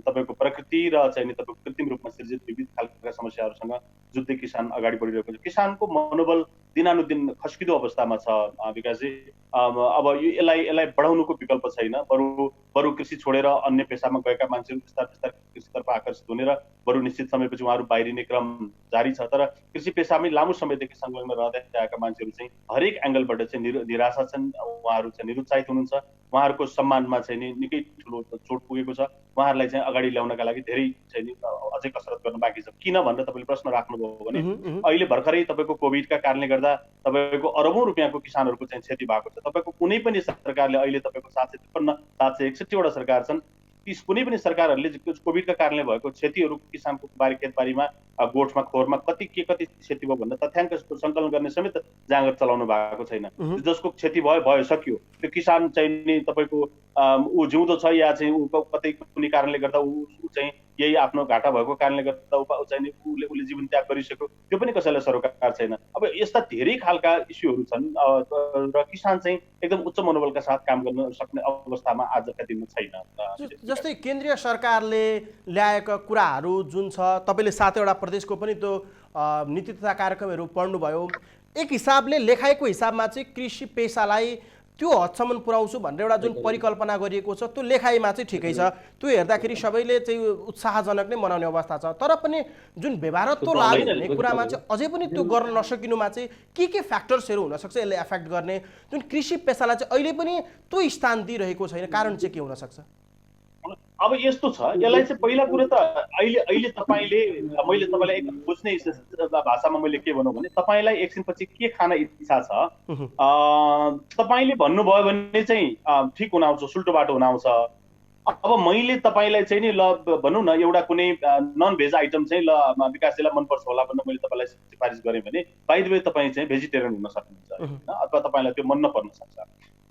तपाईँको प्रकृति र चाहिँ नि तपाईँको कृत्रिम रूपमा सिर्जित विविध खालका समस्याहरूसँग जुझ्दै किसान अगाडि बढिरहेको छ। किसानको मनोबल दिनानुदिन खस्किदो अवस्थामा छ विकासजी। अब यसलाई बढाउनुको विकल्प छैन। बरु कृषि छोडेर अन्य पेसामा गएका मान्छेहरू बिस्तार कृषितर्फ आकर्षित हुने र बरु निश्चित समयपछि उहाँहरू बाहिरिने क्रम जारी छ। तर कृषि पेसामै लामो समयदेखि संलग्न रहँदै आएका मान्छेहरू चाहिँ हरेक एङ्गलबाट चाहिँ निराशा छन्। उहाँहरू चाहिँ निरुत्साहित हुनुहुन्छ। उहाँहरूको सम्मानमा चाहिँ नि निकै ठुलो चोट पुगेको छ। उहाँहरूलाई चाहिँ अगाडि ल्याउनका लागि धेरै चाहिँ नि अझै कसरत गर्न बाँकी छ। किन भनेर तपाईँले प्रश्न राख्नुभयो भने अहिले भर्खरै तपाईँको कोभिडका कारणले गर्दा तपाईँको अरबौँ रुपियाँको किसानहरूको चाहिँ क्षति भएको छ। तपाईँको कुनै पनि सरकारले अहिले तपाईँको 753 761 वटा सरकार छन्। ती कुनै पनि सरकारहरूले कोभिडका कारणले भएको क्षतिहरू किसानको खेतबारीमा गोठमा खोरमा कति क्षति भयो भन्दा तथ्याङ्क सङ्कलन गर्ने समेत जाँगर चलाउनु भएको छैन। जसको क्षति भयो सक्यो। त्यो किसान चाहिँ नि तपाईँको ऊ जिउँदो छ या चाहिँ ऊ कतै कुनै कारणले गर्दा ऊ चाहिँ यही आफ्नो घाटा भएको कारणले गर्दा ऊ चाहिँ उसले जीवन त्याग गरिसक्यो। त्यो पनि कसैलाई सरोकार छैन। अब यस्ता धेरै खालका इस्युहरू छन् र किसान चाहिँ एकदम उच्च मनोबलका साथ काम गर्न सक्ने अवस्थामा आजका दिनमा छैन। जस्तै केन्द्रीय सरकारले ल्याएका कुराहरू जुन छ, तपाईँले 7 वटा प्रदेशको पनि त्यो नीति तथा कार्यक्रमहरू पढ्नुभयो। एक हिसाबले लेखाइको हिसाबमा चाहिँ कृषि पेसालाई त्यो हदसम्म पुर्याउँछु भनेर एउटा जुन परिकल्पना गरिएको छ त्यो लेखाइमा चाहिँ ठिकै छ। त्यो हेर्दाखेरि सबैले चाहिँ उत्साहजनक नै मनाउने अवस्था छ। तर पनि जुन व्यवहारत्व लागु हुने कुरामा चाहिँ अझै पनि त्यो गर्न नसकिनुमा चाहिँ के फ्याक्टर्सहरू हुनसक्छ यसले एफेक्ट गर्ने जुन कृषि पेसालाई चाहिँ अहिले पनि त्यो स्थान दिइरहेको छैन? कारण चाहिँ के हुनसक्छ? अब यस्तो छ, यसलाई चाहिँ पहिला कुरो त अहिले तपाईँले मैले तपाईँलाई एकदम बुझ्ने भाषामा मैले के भनौँ भने तपाईँलाई एकछिनपछि के खान इच्छा छ तपाईँले भन्नुभयो भने चाहिँ ठिक हुन आउँछ, सुल्टो बाटो हुन आउँछ। अब मैले तपाईँलाई चाहिँ नि ल भनौँ न एउटा कुनै नन भेज आइटम चाहिँ ल विकासजीलाई मनपर्छ होला भनेर मैले तपाईँलाई सिफारिस गरेँ भने बाइ द वे तपाईँ चाहिँ भेजिटेरियन हुन सक्नुहुन्छ होइन, अथवा तपाईँलाई त्यो मन नपर्न सक्छ।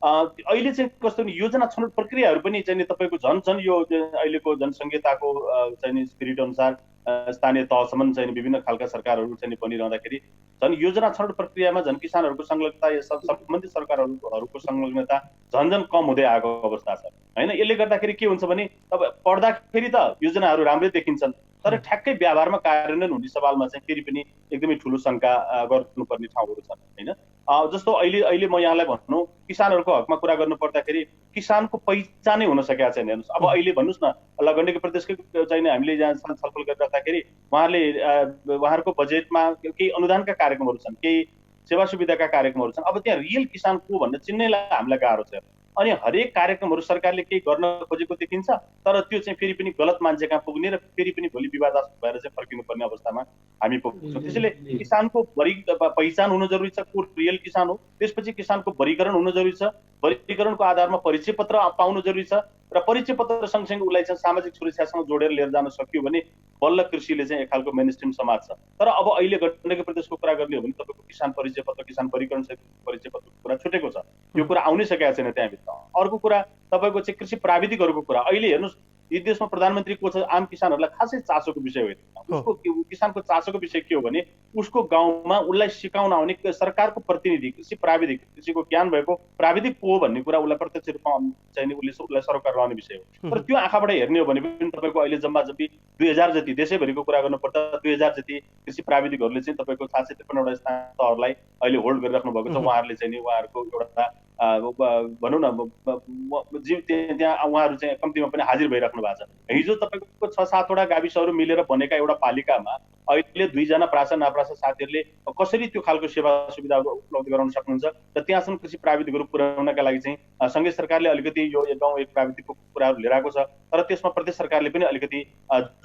अहिले चाहिँ कस्तो नि योजना छनौट प्रक्रियाहरू पनि चाहिँ नि तपाईँको झन् यो अहिलेको जनसङ्घीयताको चाहिँ नि स्पिरिट अनुसार स्थानीय तहसम्म चाहिँ विभिन्न खालका सरकारहरू चाहिँ बनिरहँदाखेरि झन् योजना छनौट प्रक्रियामा झन् किसानहरूको संलग्नता सम्बन्धित सरकारहरूको संलग्नता झन् कम हुँदै आएको अवस्था छ होइन। यसले गर्दाखेरि के हुन्छ भने अब पढ्दाखेरि त योजनाहरू राम्रै देखिन्छन्, तर ठ्याक्कै व्यवहारमा कार्यान्वयन हुने सवालमा चाहिँ फेरि पनि एकदमै ठुलो शङ्का गर्नुपर्ने ठाउँहरू छन् होइन। जस्तो अहिले म यहाँलाई भनौँ किसानहरूको हकमा कुरा गर्नु पर्दाखेरि किसानको पहिचानै हुन सकेका छैन। हेर्नुहोस् अब अहिले भन्नुहोस् न ल गण्डकी प्रदेशकै चाहिँ हामीले यहाँ छलफल गरिराख्दाखेरि उहाँहरूको बजेटमा केही अनुदानका कार्यक्रमहरू छन्, केही सेवा सुविधाका कार्यक्रमहरू छन्। अब त्यहाँ रियल किसान को भनेर चिन्नैलाई हामीलाई गाह्रो छ। अनि हरेक कार्यक्रमहरू सरकारले केही गर्न खोजेको देखिन्छ, तर त्यो चाहिँ फेरि पनि गलत मान्छे कहाँ पुग्ने र फेरि पनि भोलि विवादास्पद भएर चाहिँ फर्किनु पर्ने अवस्थामा हामी पुग्छौँ। त्यसैले किसानको पहिचान हुनु जरुरी छ, को रियल किसान हो। त्यसपछि किसानको वर्गीकरण हुनु जरुरी छ, वर्गीकरणको आधारमा परिचय पत्र पाउनु जरुरी छ र परिचय पत्र सँगसँगै उसलाई चाहिँ सामाजिक सुरक्षासँग जोडेर लिएर जान सक्यो भने बल्ल कृषिले चाहिँ एक खालको मेनस्ट्रिम समाज छ। तर अब अहिले गण्डकी प्रदेशको कुरा गर्ने हो भने तपाईँको किसान परिचय पत्र, किसान वर्गीकरण परिचय पत्रको कुरा छुटेको छ, यो कुरा आउनै सकेको छैन त्यहाँभित्र। अर्को कुरा तपाईँको चाहिँ कृषि प्राविधिकहरूको कुरा। अहिले हेर्नुहोस् यी देशमा प्रधानमन्त्री को छ, आम किसानहरूलाई खासै चासोको विषय होइन। उसको किसानको चासोको विषय के हो भने उसको गाउँमा उसलाई सिकाउन आउने सरकारको प्रतिनिधि, कृषि प्राविधिक, कृषिको ज्ञान भएको प्राविधिक को हो भन्ने कुरा उसलाई प्रत्यक्ष रूपमा चाहिँ उसलाई सरोकार रहने विषय हो। तर त्यो आँखाबाट हेर्ने हो भने पनि तपाईँको अहिले जम्मा जम्मी 2000 जति, देशैभरिको कुरा गर्नुपर्दा 2000 जति कृषि प्राविधिकहरूले चाहिँ तपाईँको 753वटा स्थानीय तहहरूलाई अहिले होल्ड गरिराख्नु भएको छ। उहाँहरूले चाहिँ उहाँहरूको एउटा भनौँ न त्यहाँ उहाँहरू चाहिँ कम्तीमा पनि हाजिर भइराख्नु भएको छ। हिजो तपाईँको 6-7वटा गाविसहरू मिलेर बनेका एउटा पालिकामा अहिले 2 जना प्रासा नाप्रासा साथीहरूले कसरी त्यो खालको सेवा सुविधाहरू उपलब्ध गराउन सक्नुहुन्छ र त्यहाँसम्म कृषि प्राविधिकहरू पुर्याउनका लागि चाहिँ सँगै सरकारले अलिकति यो गाउँ एक प्राविधिकको कुराहरू लिएर आएको छ, तर त्यसमा प्रदेश सरकारले पनि अलिकति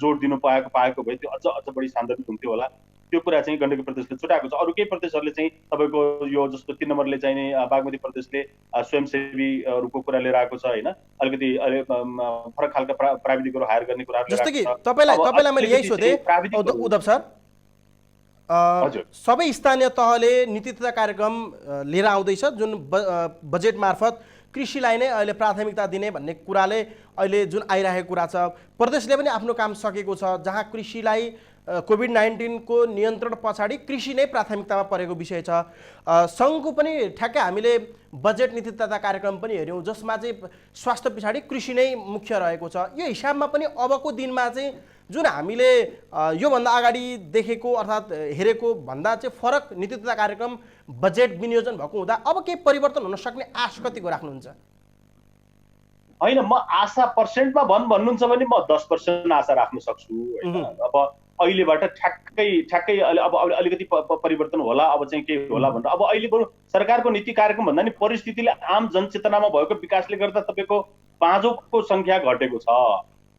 जोड दिनु पाएको भए त्यो अझ बढी सान्दर्भिक हुन्थ्यो होला। त्यो कुरा चाहिँ गण्डकी प्रदेशले छुटाएको छ। अरू केही प्रदेशहरूले चाहिँ तपाईँको यो जस्तो 3 नम्बरले चाहिँ बागमती प्रदेशले स्वयंसेवीहरूको कुरा लिएर आएको छ होइन, अलिकति फरक खालका प्राविधिकहरू हायर गर्ने कुराहरू जस्तो कि तपाईँलाई मैले यही सोधेँ उद्धव सर, सबै स्थानीय तहले नीति तथा कार्यक्रम लिएर आउँदैछ जुन बजेट मार्फत कृषिलाई नै अहिले प्राथमिकता दिने भन्ने कुराले अहिले जुन आइरहेको कुरा छ। प्रदेशले पनि आफ्नो काम सकेको छ, जहाँ कृषिलाई कोभिड-19 को नियन्त्रण पछाडि कृषि नै प्राथमिकतामा परेको विषय छ। सङ्घको पनि ठ्याक्कै हामीले बजेट नीति तथा कार्यक्रम पनि हेऱ्यौँ जसमा चाहिँ स्वास्थ्य पछाडि कृषि नै मुख्य रहेको छ। यो हिसाबमा पनि अबको दिनमा चाहिँ जुन हामीले योभन्दा अगाडि देखेको अर्थात् हेरेको भन्दा चाहिँ फरक नीति तथा कार्यक्रम बजेट विनियोजन भएको हुँदा अब केही परिवर्तन हुन सक्ने आश कतिको राख्नुहुन्छ? होइन, म आशा पर्सेन्टमा भन्नुहुन्छ भने म 10% आशा राख्न सक्छु होइन। अब अहिलेबाट ठ्याक्कै अब अलिकति परिवर्तन होला, अब चाहिँ के होला भनेर। अब अहिले बरु सरकारको नीति कार्यक्रम भन्दा नि परिस्थितिले आम जनचेतनामा भएको विकासले गर्दा तपाईँको पाँचौँको सङ्ख्या घटेको छ।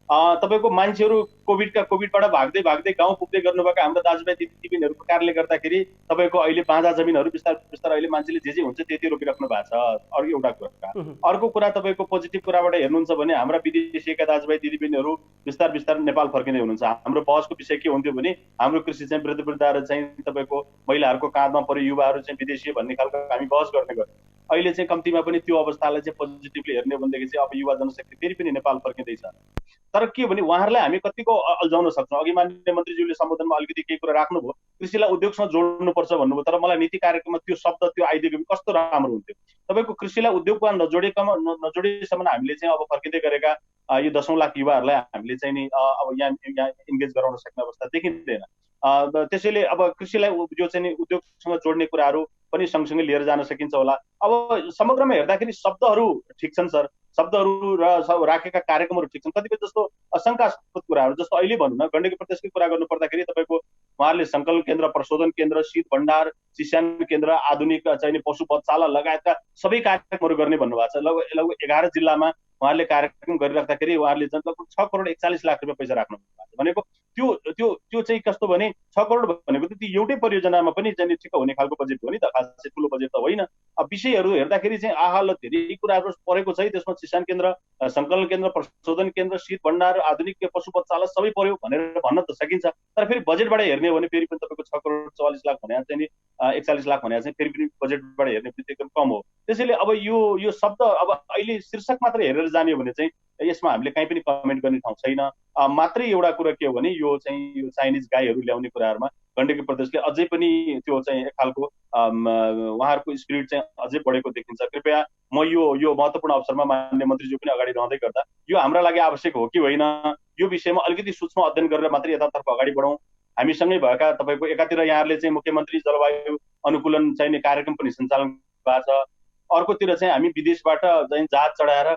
तपाईँको मान्छेहरू कोभिडबाट भाग्दै गाउँ पुग्दै गर्नुभएका हाम्रो दाजुभाइ दिदीबहिनीहरूको कारणले गर्दाखेरि तपाईँको अहिले बाँझा जमिनहरू बिस्तार अहिले मान्छेले जे हुन्छ त्यति रोकिराख्नु भएको छ। अरू एउटा कुरा, अर्को कुरा तपाईँको पोजिटिभ कुराबाट हेर्नुहुन्छ भने हाम्रा विदेशीका दाजुभाइ दिदीबहिनीहरू बिस्तार नेपाल फर्किँदै हुनुहुन्छ। हाम्रो बहसको विषय के हुन्थ्यो भने हाम्रो कृषि चाहिँ वृद्धहरू चाहिँ तपाईँको महिलाहरूको काँधमा पऱ्यो, युवाहरू चाहिँ विदेशी भन्ने खालको हामी बहस गर्ने गर्थ्यौँ। अहिले चाहिँ कम्तीमा पनि त्यो अवस्थालाई चाहिँ पोजिटिभली हेर्ने हो भनेदेखि चाहिँ अब युवा जनशक्ति फेरि पनि नेपाल फर्किँदैछ। तर के भने उहाँहरूलाई हामी कतिको अल्झाउन सक्छौँ। अघि माननीय मन्त्रीज्यूले सम्बोधनमा अलिकति केही कुरा राख्नुभयो, कृषिलाई उद्योगसँग जोड्नुपर्छ भन्नुभयो, तर मलाई नीति कार्यक्रममा त्यो शब्द त्यो आइदिएको कस्तो राम्रो हुन्थ्यो। तपाईँको कृषिलाई उद्योगमा नजोडेसम्म हामीले चाहिँ अब फर्किँदै गरेका यो 10औं लाख युवाहरूलाई हामीले चाहिँ नि अब यहाँ इन्गेज गराउन सक्ने अवस्था देखिँदैन। त्यसैले अब कृषिलाई जो चाहिँ उद्योगसँग जोड्ने कुराहरू पनि सँगसँगै लिएर जान सकिन्छ होला। अब समग्रमा हेर्दाखेरि शब्दहरू ठिक छन् सर, शब्दहरू र राखेका कार्यक्रमहरू ठिक छन्। कतिपय जस्तो शङ्कास्पद कुराहरू, जस्तो अहिले भनौँ न गण्डकी प्रदेशकै कुरा गर्नु पर्दाखेरि तपाईँको उहाँहरूले सङ्कलन केन्द्र, प्रशोधन केन्द्र, शीत भण्डार, चिस्यान केन्द्र, आधुनिक चाहिँ पशु बच्चाला लगायतका सबै कार्यक्रमहरू गर्ने भन्नुभएको छ। लगभग 11 जिल्लामा उहाँहरूले कार्यक्रम गरिराख्दाखेरि उहाँहरूले लगभग 6 करोड 41 लाख रुपियाँ पैसा राख्नु भएको छ। भनेको त्यो त्यो त्यो चाहिँ कस्तो भने 6 करोड भनेको त त्यो एउटै परियोजनामा पनि चाहिँ ठिक्क हुने खालको बजेट हो नि त, खासै ठुलो बजेट त होइन। विषयहरू हेर्दाखेरि चाहिँ आहाल धेरै कुराहरू परेको छ है त्यसमा। किसान केन्द्र, सङ्कलन केन्द्र, प्रशोधन केन्द्र, शीत भण्डार, आधुनिक पशु पत्सालय सबै पर्यो भनेर भन्न त सकिन्छ। तर फेरि बजेटबाट हेर्ने हो भने फेरि पनि तपाईँको 6 करोड 44 लाख भने चाहिँ नि 41 लाख भने चाहिँ फेरि पनि बजेटबाट हेर्ने पनि एकदम कम हो। त्यसैले अब यो शब्द अब अहिले शीर्षक मात्र हेरेर जाने हो भने चाहिँ यसमा हामीले कहीँ पनि कमेन्ट गर्ने ठाउँ छैन। मात्रै एउटा कुरा के हो भने यो चाहिँ यो चाइनिज गाईहरू ल्याउने कुराहरूमा गण्डकी प्रदेशले अझै पनि त्यो चाहिँ एक खालको उहाँहरूको स्पिरिट चाहिँ अझै बढेको देखिन्छ। कृपया म यो महत्त्वपूर्ण अवसरमा मान्य मन्त्रीज्यू पनि अगाडि रहँदै गर्दा यो हाम्रा लागि आवश्यक हो कि होइन यो विषयमा अलिकति सूक्ष्म अध्ययन गरेर मात्रै यतातर्फ अगाडि बढौँ। हामीसँगै भएका तपाईँको एकातिर यहाँहरूले चाहिँ मुख्यमन्त्री जलवायु अनुकूलन चाहिने कार्यक्रम पनि सञ्चालन भएको छ, अर्कोतिर चाहिँ हामी विदेशबाट चाहिँ जहाज चढाएर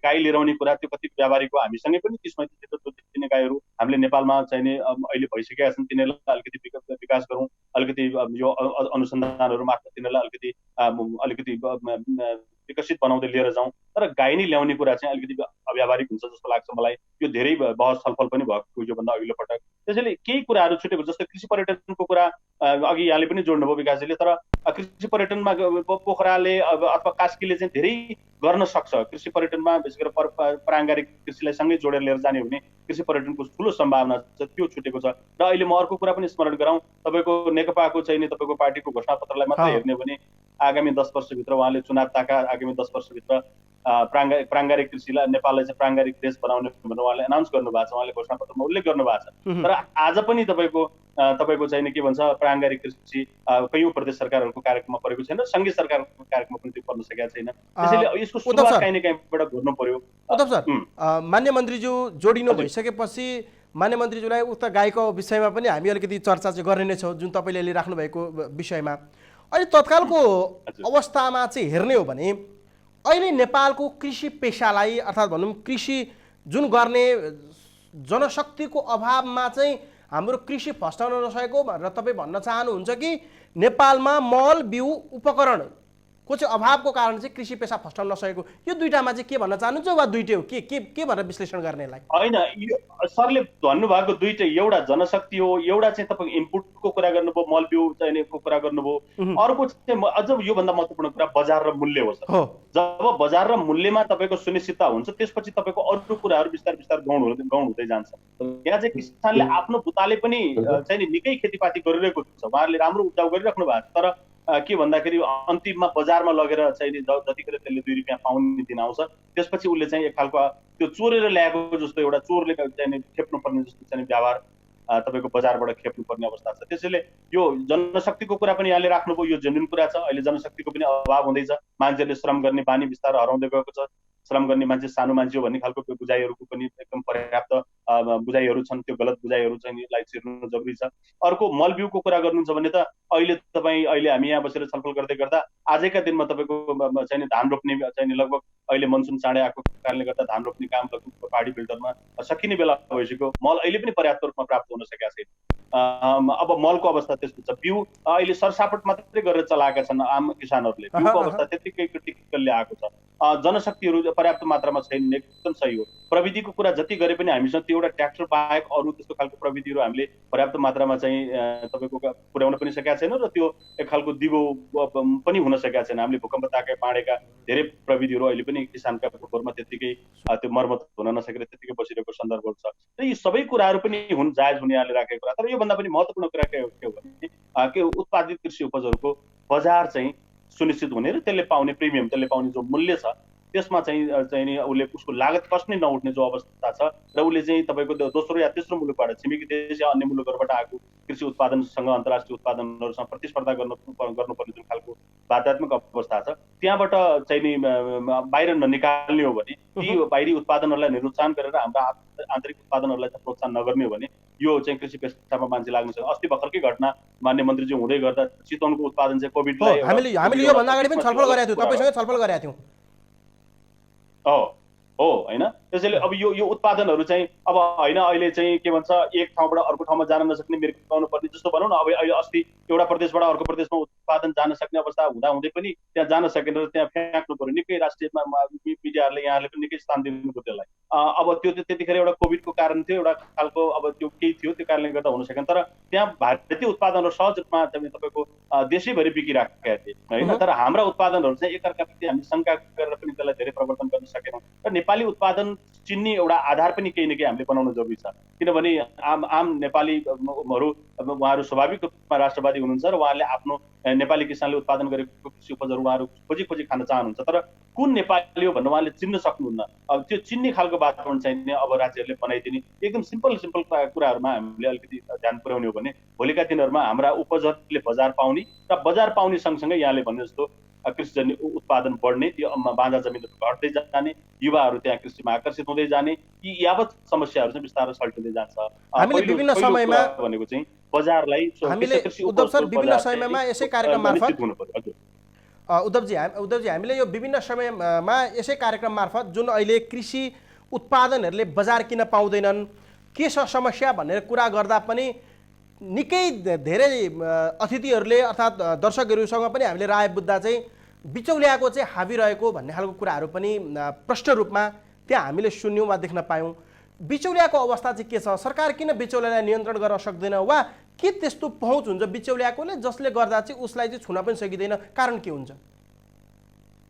गाई लिएर आउने कुरा त्यो कति व्यापारीको हामीसँगै पनि 30-35 लिटर दुध दिने गाईहरू हामीले नेपालमा चाहिने अहिले भइसकेका छन्। तिनीहरूलाई अलिकति विकास गरौँ, अलिकति यो अनुसन्धानहरू मार्फत तिनीहरूलाई अलिकति विकसित बनाउँदै लिएर जाउँ। तर गाई नै ल्याउने कुरा चाहिँ अलिकति अव्यावहारिक हुन्छ जस्तो लाग्छ मलाई। यो धेरै बहस छलफल पनि भएको योभन्दा अघिल्लो पटक। त्यसैले केही कुराहरू छुटेको, जस्तै कृषि पर्यटनको कुरा अघि यहाँले पनि जोड्नुभयो विकासजीले। तर कृषि पर्यटनमा पोखराले अथवा कास्कीले चाहिँ धेरै गर्न सक्छ। कृषि पर्यटनमा विशेष गरेर प्राङ्गारिक कृषिलाई सँगै जोडेर लिएर जाने भने कृषि पर्यटनको ठुलो सम्भावना छ, त्यो छुटेको छ। र अहिले म अर्को कुरा पनि स्मरण गराउँ, तपाईँको नेकपाको चाहिँ तपाईँको पार्टीको घोषणापत्रलाई मात्रै हेर्ने भने आगामी 10 वर्षभित्र उहाँले चुनाव ताका आगामी 10 वर्षभित्र प्राङ्गारिक कृषिलाई नेपाललाई चाहिँ प्राङ्गारिक देश बनाउने भनेर उहाँले एनाउन्स गर्नुभएको छ, उहाँले घोषणापत्रमा उल्लेख गर्नुभएको छ। तर आज पनि तपाईँको चाहिँ के भन्छ प्राङ्गारिक कृषि कयौँ प्रदेश सरकारहरूको कार्यक्रममा परेको छैन, सङ्घीय सरकारको कार्यक्रममा पनि त्यो पर्न सकेको छैन। त्यसैले यसको सुरुवात कहीँ न कहीँबाट गर्नु पर्यो। मान्य मन्त्रीज्यू जोडिनु भइसकेपछि मान्य मन्त्रीज्यूलाई उक्त गाईको विषयमा पनि हामी अलिकति चर्चा चाहिँ गर्ने नै छौँ, जुन तपाईँले अहिले राख्नु भएको विषयमा। अहिले तत्कालको अवस्थामा चाहिँ हेर्ने हो भने अहिले नेपालको कृषि पेसालाई अर्थात् भनौँ कृषि जुन गर्ने जनशक्तिको अभावमा चाहिँ हाम्रो कृषि फस्टाउन नसकेको भनेर तपाईँ भन्न चाहनुहुन्छ कि नेपालमा मल बिउ उपकरणको चाहिँ अभावको कारण चाहिँ कृषि पेसा फस्टाउन नसकेको? यो दुईटामा चाहिँ के भन्न चाहनुहुन्छ वा दुईटै हो? के भनेर विश्लेषण गर्नेलाई? होइन, सरले भन्नुभएको दुईटै, एउटा जनशक्ति हो, एउटा चाहिँ तपाईँको इनपुटको कुरा गर्नुभयो, मल बिउ चाहिनेको कुरा गर्नुभयो, अर्को चाहिँ अझ योभन्दा महत्त्वपूर्ण कुरा बजार र मूल्य हो सर। जब बजार र मूल्यमा तपाईँको सुनिश्चितता हुन्छ त्यसपछि तपाईँको अरू कुराहरू बिस्तार बिस्तार गौण हुँदै जान्छ। यहाँ चाहिँ किसानले आफ्नो बुताले पनि चाहिँ निकै खेतीपाती गरिरहेको छ, उहाँहरूले राम्रो उब्जाउ गरिराख्नु भएको छ। तर के भन्दाखेरि अन्तिममा बजारमा लगेर चाहिँ जतिखेर त्यसले 2 रुपियाँ पाउने दिन आउँछ त्यसपछि उसले चाहिँ एक खालको त्यो चोरेर ल्याएको जस्तो एउटा चोरले चाहिँ खेप्नुपर्ने जस्तो चाहिँ व्यवहार तपाईँको बजारबाट खेप्नुपर्ने अवस्था छ। त्यसैले यो जनशक्तिको कुरा पनि यहाँले राख्नुभयो, यो जेन्युन कुरा छ। अहिले जनशक्तिको पनि अभाव हुँदैछ, मान्छेहरूले श्रम गर्ने बानी बिस्तारै हराउँदै गएको छ। श्रम गर्ने मान्छे सानो मान्छे हो भन्ने खालको बुझाइहरूको पनि एकदम पर्याप्त बुझाइहरू छन्, त्यो गलत बुझाइहरू चाहिँ लाई चिर्नु जरुरी छ। अर्को मल बिउको कुरा गर्नुहुन्छ भने त अहिले हामी यहाँ बसेर छलफल गर्दै गर्दा आजैका दिनमा तपाईँको चाहिँ धान रोप्ने चाहिँ लगभग अहिले मनसुन चाँडै आएको कारणले गर्दा धान रोप्ने काम लगभग पहाडी बेल्टरमा सकिने बेला भइसक्यो। मल अहिले पनि पर्याप्त रूपमा प्राप्त हुन सकेका छैन। अब मलको अवस्था त्यस्तो छ। बिउ अहिले सरसापट मात्रै गरेर चलाएका छन् आम किसानहरूले, बिउको अवस्था त्यतिकै क्रिटिकलले आएको छ। जनशक्तिहरू पर्याप्त मात्रामा छैन, एकदम सही हो। प्रविधिको कुरा जति गरे पनि हामीसँग त्यो एउटा ट्र्याक्टर बाहेक अरू त्यस्तो खालको प्रविधिहरू हामीले पर्याप्त मात्रामा चाहिँ तपाईँको पुर्याउन पनि सकेका छैन र त्यो एक खालको दिगो पनि हुन सकेका छैन। हामीले भूकम्प ताके पाडेका धेरै प्रविधिहरू अहिले पनि किसानका पोखरमा त्यतिकै त्यो मर्मत हुन नसकेर त्यतिकै बसिरहेको सन्दर्भहरू छ। र यी सबै कुराहरू पनि हुन जायज हुने यहाँले राखेको कुरा। तर योभन्दा पनि महत्त्वपूर्ण कुरा के हो भने उत्पादित कृषि उपजहरूको बजार चाहिँ सुनिश्चित हुने र त्यसले पाउने प्रिमियम, त्यसले पाउने जो मूल्य छ त्यसमा चाहिँ उसले उसको लागत कस्ट नै नउठ्ने जो अवस्था छ र उसले चाहिँ तपाईँको दोस्रो या तेस्रो मुलुकबाट छिमेकी देश या अन्य मुलुकहरूबाट आएको कृषि उत्पादनसँग अन्तर्राष्ट्रिय उत्पादनहरूसँग प्रतिस्पर्धा गर्नुपर्ने जुन खालको बाध्यात्मक अवस्था छ त्यहाँबाट चाहिँ नि बाहिर ननिकाल्ने हो भने, ती बाहिरी उत्पादनहरूलाई निरुत्साहन गरेर हाम्रा आन्तरिक उत्पादनहरूलाई प्रोत्साहन नगर्ने हो भने यो चाहिँ कृषि पेसामा मान्छे लाग्नु सक्छ। अस्ति भर्खरकै घटना मान्य मन्त्रीज्यू हुँदै गर्दा चितवनको उत्पादन चाहिँ कोभिडलाई हामीले यो भन्दा अगाडि पनि छलफल गरेका थियौँ, तपाईसँग छलफल गरेका थियौँ। हो होइन। त्यसैले अब यो उत्पादनहरू चाहिँ अब होइन अहिले चाहिँ के भन्छ एक ठाउँबाट अर्को ठाउँमा जान नसक्ने मिर्काउनु पर्ने जस्तो भनौँ न। अब अहिले अस्ति एउटा प्रदेशबाट अर्को प्रदेशमा उत्पादन जान सक्ने अवस्था हुँदै पनि त्यहाँ जान सकेन र त्यहाँ फ्याँक्नु पर्यो। निकै राष्ट्रिय मिडियाहरूले यहाँहरूले पनि निकै स्थान दिनु पर्यो त्यसलाई। अब त्यो त्यतिखेर एउटा कोभिडको कारण थियो, एउटा खालको अब त्यो केही थियो, त्यो कारणले गर्दा हुन सकेन। तर त्यहाँ भारतीय उत्पादनहरू सहज रूपमा तपाईँको देशैभरि बिकिराखेका थिए होइन। तर हाम्रा उत्पादनहरू चाहिँ एकअर्काप्रति हामी शङ्का गरेर पनि त्यसलाई धेरै प्रवर्धन गर्न सकेनौँ। र नेपाली उत्पादन चिन्ने एउटा आधार पनि केही न केही हामीले बनाउनु जरुरी छ, किनभने आम नेपालीहरू उहाँहरू स्वाभाविक रूपमा राष्ट्रवादी हुनुहुन्छ र उहाँहरूले आफ्नो नेपाली किसानले उत्पादन गरेको कृषि उपजहरू उहाँहरू खोजी खोजी खान चाहनुहुन्छ। तर कुन नेपाली हो भनेर उहाँले चिन्न सक्नुहुन्न। अब त्यो चिन्ने खालको वातावरण चाहिँ अब राज्यहरूले बनाइदिने एकदम सिम्पल कुराहरूमा हामीले अलिकति ध्यान पुर्याउने हो भने भोलिका दिनहरूमा हाम्रा उपजहरूले बजार पाउने र बजार पाउने सँगसँगै यहाँले भने जस्तो कृषिजन्य उत्पादन बढ्ने, त्यो बाँझा जमिनहरू घट्दै जाने, युवाहरू त्यहाँ कृषिमा आकर्षित हुँदै जाने, यी यावत समस्याहरू चाहिँ बिस्तारै सल्टिँदै जान्छ। हामीले विभिन्न समयमा भनेको चाहिँ बजारलाई उद्धव सर विभिन्न समयमा यसै कार्यक्रम मार्फत उद्धवजी हामीले यो विभिन्न समयमा यसै कार्यक्रम मार्फत जुन अहिले कृषि उत्पादनहरूले बजार किन पाउँदैनन्, के छ समस्या भनेर कुरा गर्दा पनि निकै धेरै अतिथिहरूले अर्थात् दर्शकहरूसँग पनि हामीले राय बुझ्दा चाहिँ बिचौलियाको चाहिँ हाबी रहेको भन्ने खालको कुराहरू पनि प्रष्ट रूपमा त्यहाँ हामीले सुन्यौँ वा देख्न पायौँ। बिचौलियाको अवस्था चाहिँ के छ? सरकार किन बिचौलियालाई नियन्त्रण गर्न सक्दैन वा के त्यस्तो पहुँच हुन्छ बिचौलियाकोले जसले गर्दा चाहिँ उसलाई चाहिँ छुन पनि सकिँदैन? कारण के हुन्छ?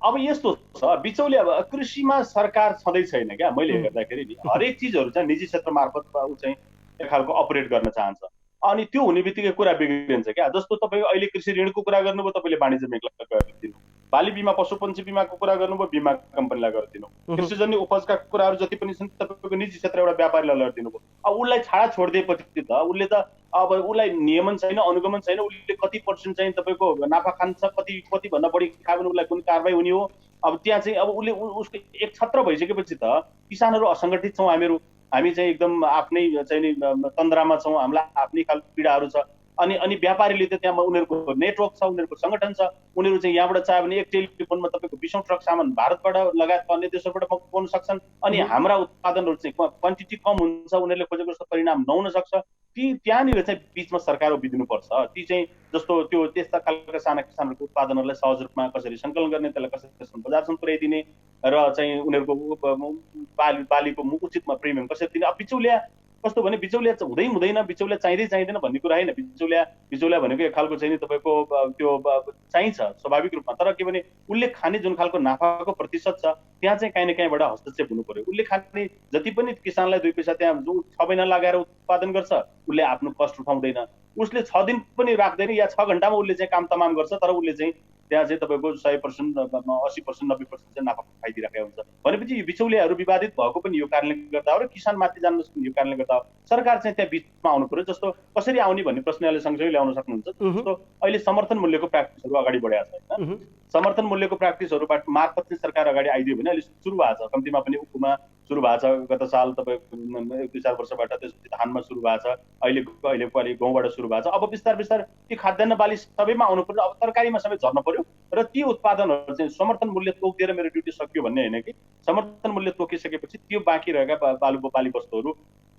अब यस्तो छ, बिचौलिया कृषिमा सरकार छँदै छैन क्या। मैले हेर्दाखेरि नि हरेक चिजहरू चाहिँ निजी क्षेत्र मार्फत ऊ चाहिँ एक खालको अपरेट गर्न चाहन्छ, अनि त्यो हुने बित्तिकै कुरा बिग्रिन्छ क्या। जस्तो तपाईँ अहिले कृषि ऋणको कुरा गर्नुभयो, तपाईँले वाणिज्य ब्याङ्कलाई गरिदिनु, बाली बिमा पशुपन्छी बिमाको कुरा गर्नुभयो, बिमा कम्पनीलाई गरिदिनु, कृषिजन्य उपजका कुराहरू जति पनि छन् तपाईँको निजी क्षेत्र एउटा व्यापारीलाई गरिदिनु भयो। अब उसलाई छाडा छोडिदिएपछि त उसले त अब उसलाई नियमन छैन, अनुगमन छैन, उसले कति पर्सेन्ट चाहिँ तपाईँको नाफा खान्छ, कति भन्दा बढी खायो भने उसलाई कुन कारबाही हुने हो। अब त्यहाँ चाहिँ अब उसले उसको एक छत्र भइसकेपछि त किसानहरू असङ्गठित छौँ हामी चाहिँ एकदम आफ्नै चाहिँ नि तन्द्रामा छौँ, हामीलाई आफ्नै खालको पीडाहरू छ। अनि व्यापारीले त त्यहाँ उनीहरूको नेटवर्क छ, उनीहरूको सङ्गठन छ, उनीहरू चाहिँ यहाँबाट चाह्यो भने एक टेलिफोनमा तपाईँको 20औं ट्रक सामान भारतबाट लगायत अन्य देशहरूबाट मगाउन सक्छन्। अनि हाम्रा उत्पादनहरू चाहिँ क्वान्टिटी कम हुन्छ, उनीहरूले खोजेको जस्तो परिणाम नहुन सक्छ। त्यहाँनिर चाहिँ बिचमा सरकार उभिदिनुपर्छ। ती चाहिँ जस्तो त्यो त्यस्ता खालका साना किसानहरूको उत्पादनहरूलाई सहज रूपमा कसरी सङ्कलन गर्ने, त्यसलाई कसरी बजारसम्म पुर्याइदिने र चाहिँ उनीहरूको बालीको उचित प्रिमियम कसरी दिने। अब बिचौलिया कस्तो भने बिचौलिया हुँदै हुँदैन, बिचौलिया चाहिँदैन भन्ने कुरा होइन। बिचौलिया भनेको एक खालको चाहिँ नि तपाईँको त्यो चाहिन्छ स्वाभाविक रूपमा, तर के भने उसले खाने जुन खालको नाफाको प्रतिशत छ त्यहाँ चाहिँ काहीँ न काहीँबाट हस्तक्षेप हुनु पर्यो। उसले खाने जति पनि किसानलाई 2 पैसा त्यहाँ जो 6 महिना लगाएर उत्पादन गर्छ उसले आफ्नो कस्ट उठाउँदैन, उसले 6 दिन पनि राख्दैन या 6 घन्टामा उसले चाहिँ काम तमाम गर्छ, तर उसले चाहिँ त्यहाँ चाहिँ तपाईँको 100%, 80%, 90% चाहिँ नाफा खाइदिइराखेको हुन्छ। भनेपछि यो बिचौलियाहरू विवादित भएको पनि यो कारणले गर्दा हो र किसान माथि जानु पनि यो कारणले गर्दा हो। सरकार चाहिँ त्यहाँ बिचमा आउनु पर्यो। जस्तो कसरी आउने भन्ने प्रश्न यहाँले सँगसँगै ल्याउन सक्नुहुन्छ। जस्तो अहिले समर्थन मूल्यको प्र्याक्टिसहरू अगाडि बढेको छ होइन, समर्थन मूल्यको प्र्याक्टिसहरूबाट मार्फत चाहिँ सरकार अगाडि आइदियो भने अहिले सुरु भएको छ, कम्तीमा पनि उखुमा सुरु भएको छ, गत साल तपाईँको 2-4 वर्षबाट, त्यसपछि धानमा सुरु भएको छ, अहिले गहुँबाट सुरु भएको छ। अब बिस्तार ती खाद्यान्न बाली सबैमा आउनु पर्यो, अब तरकारीमा सबै झर्न पर्यो र ती उत्पादनहरू चाहिँ समर्थन मूल्य तोकिदिएर मेरो ड्युटी सकियो भन्ने होइन कि समर्थन मूल्य तोकिसकेपछि त्यो बाँकी रहेका बाली वस्तुहरू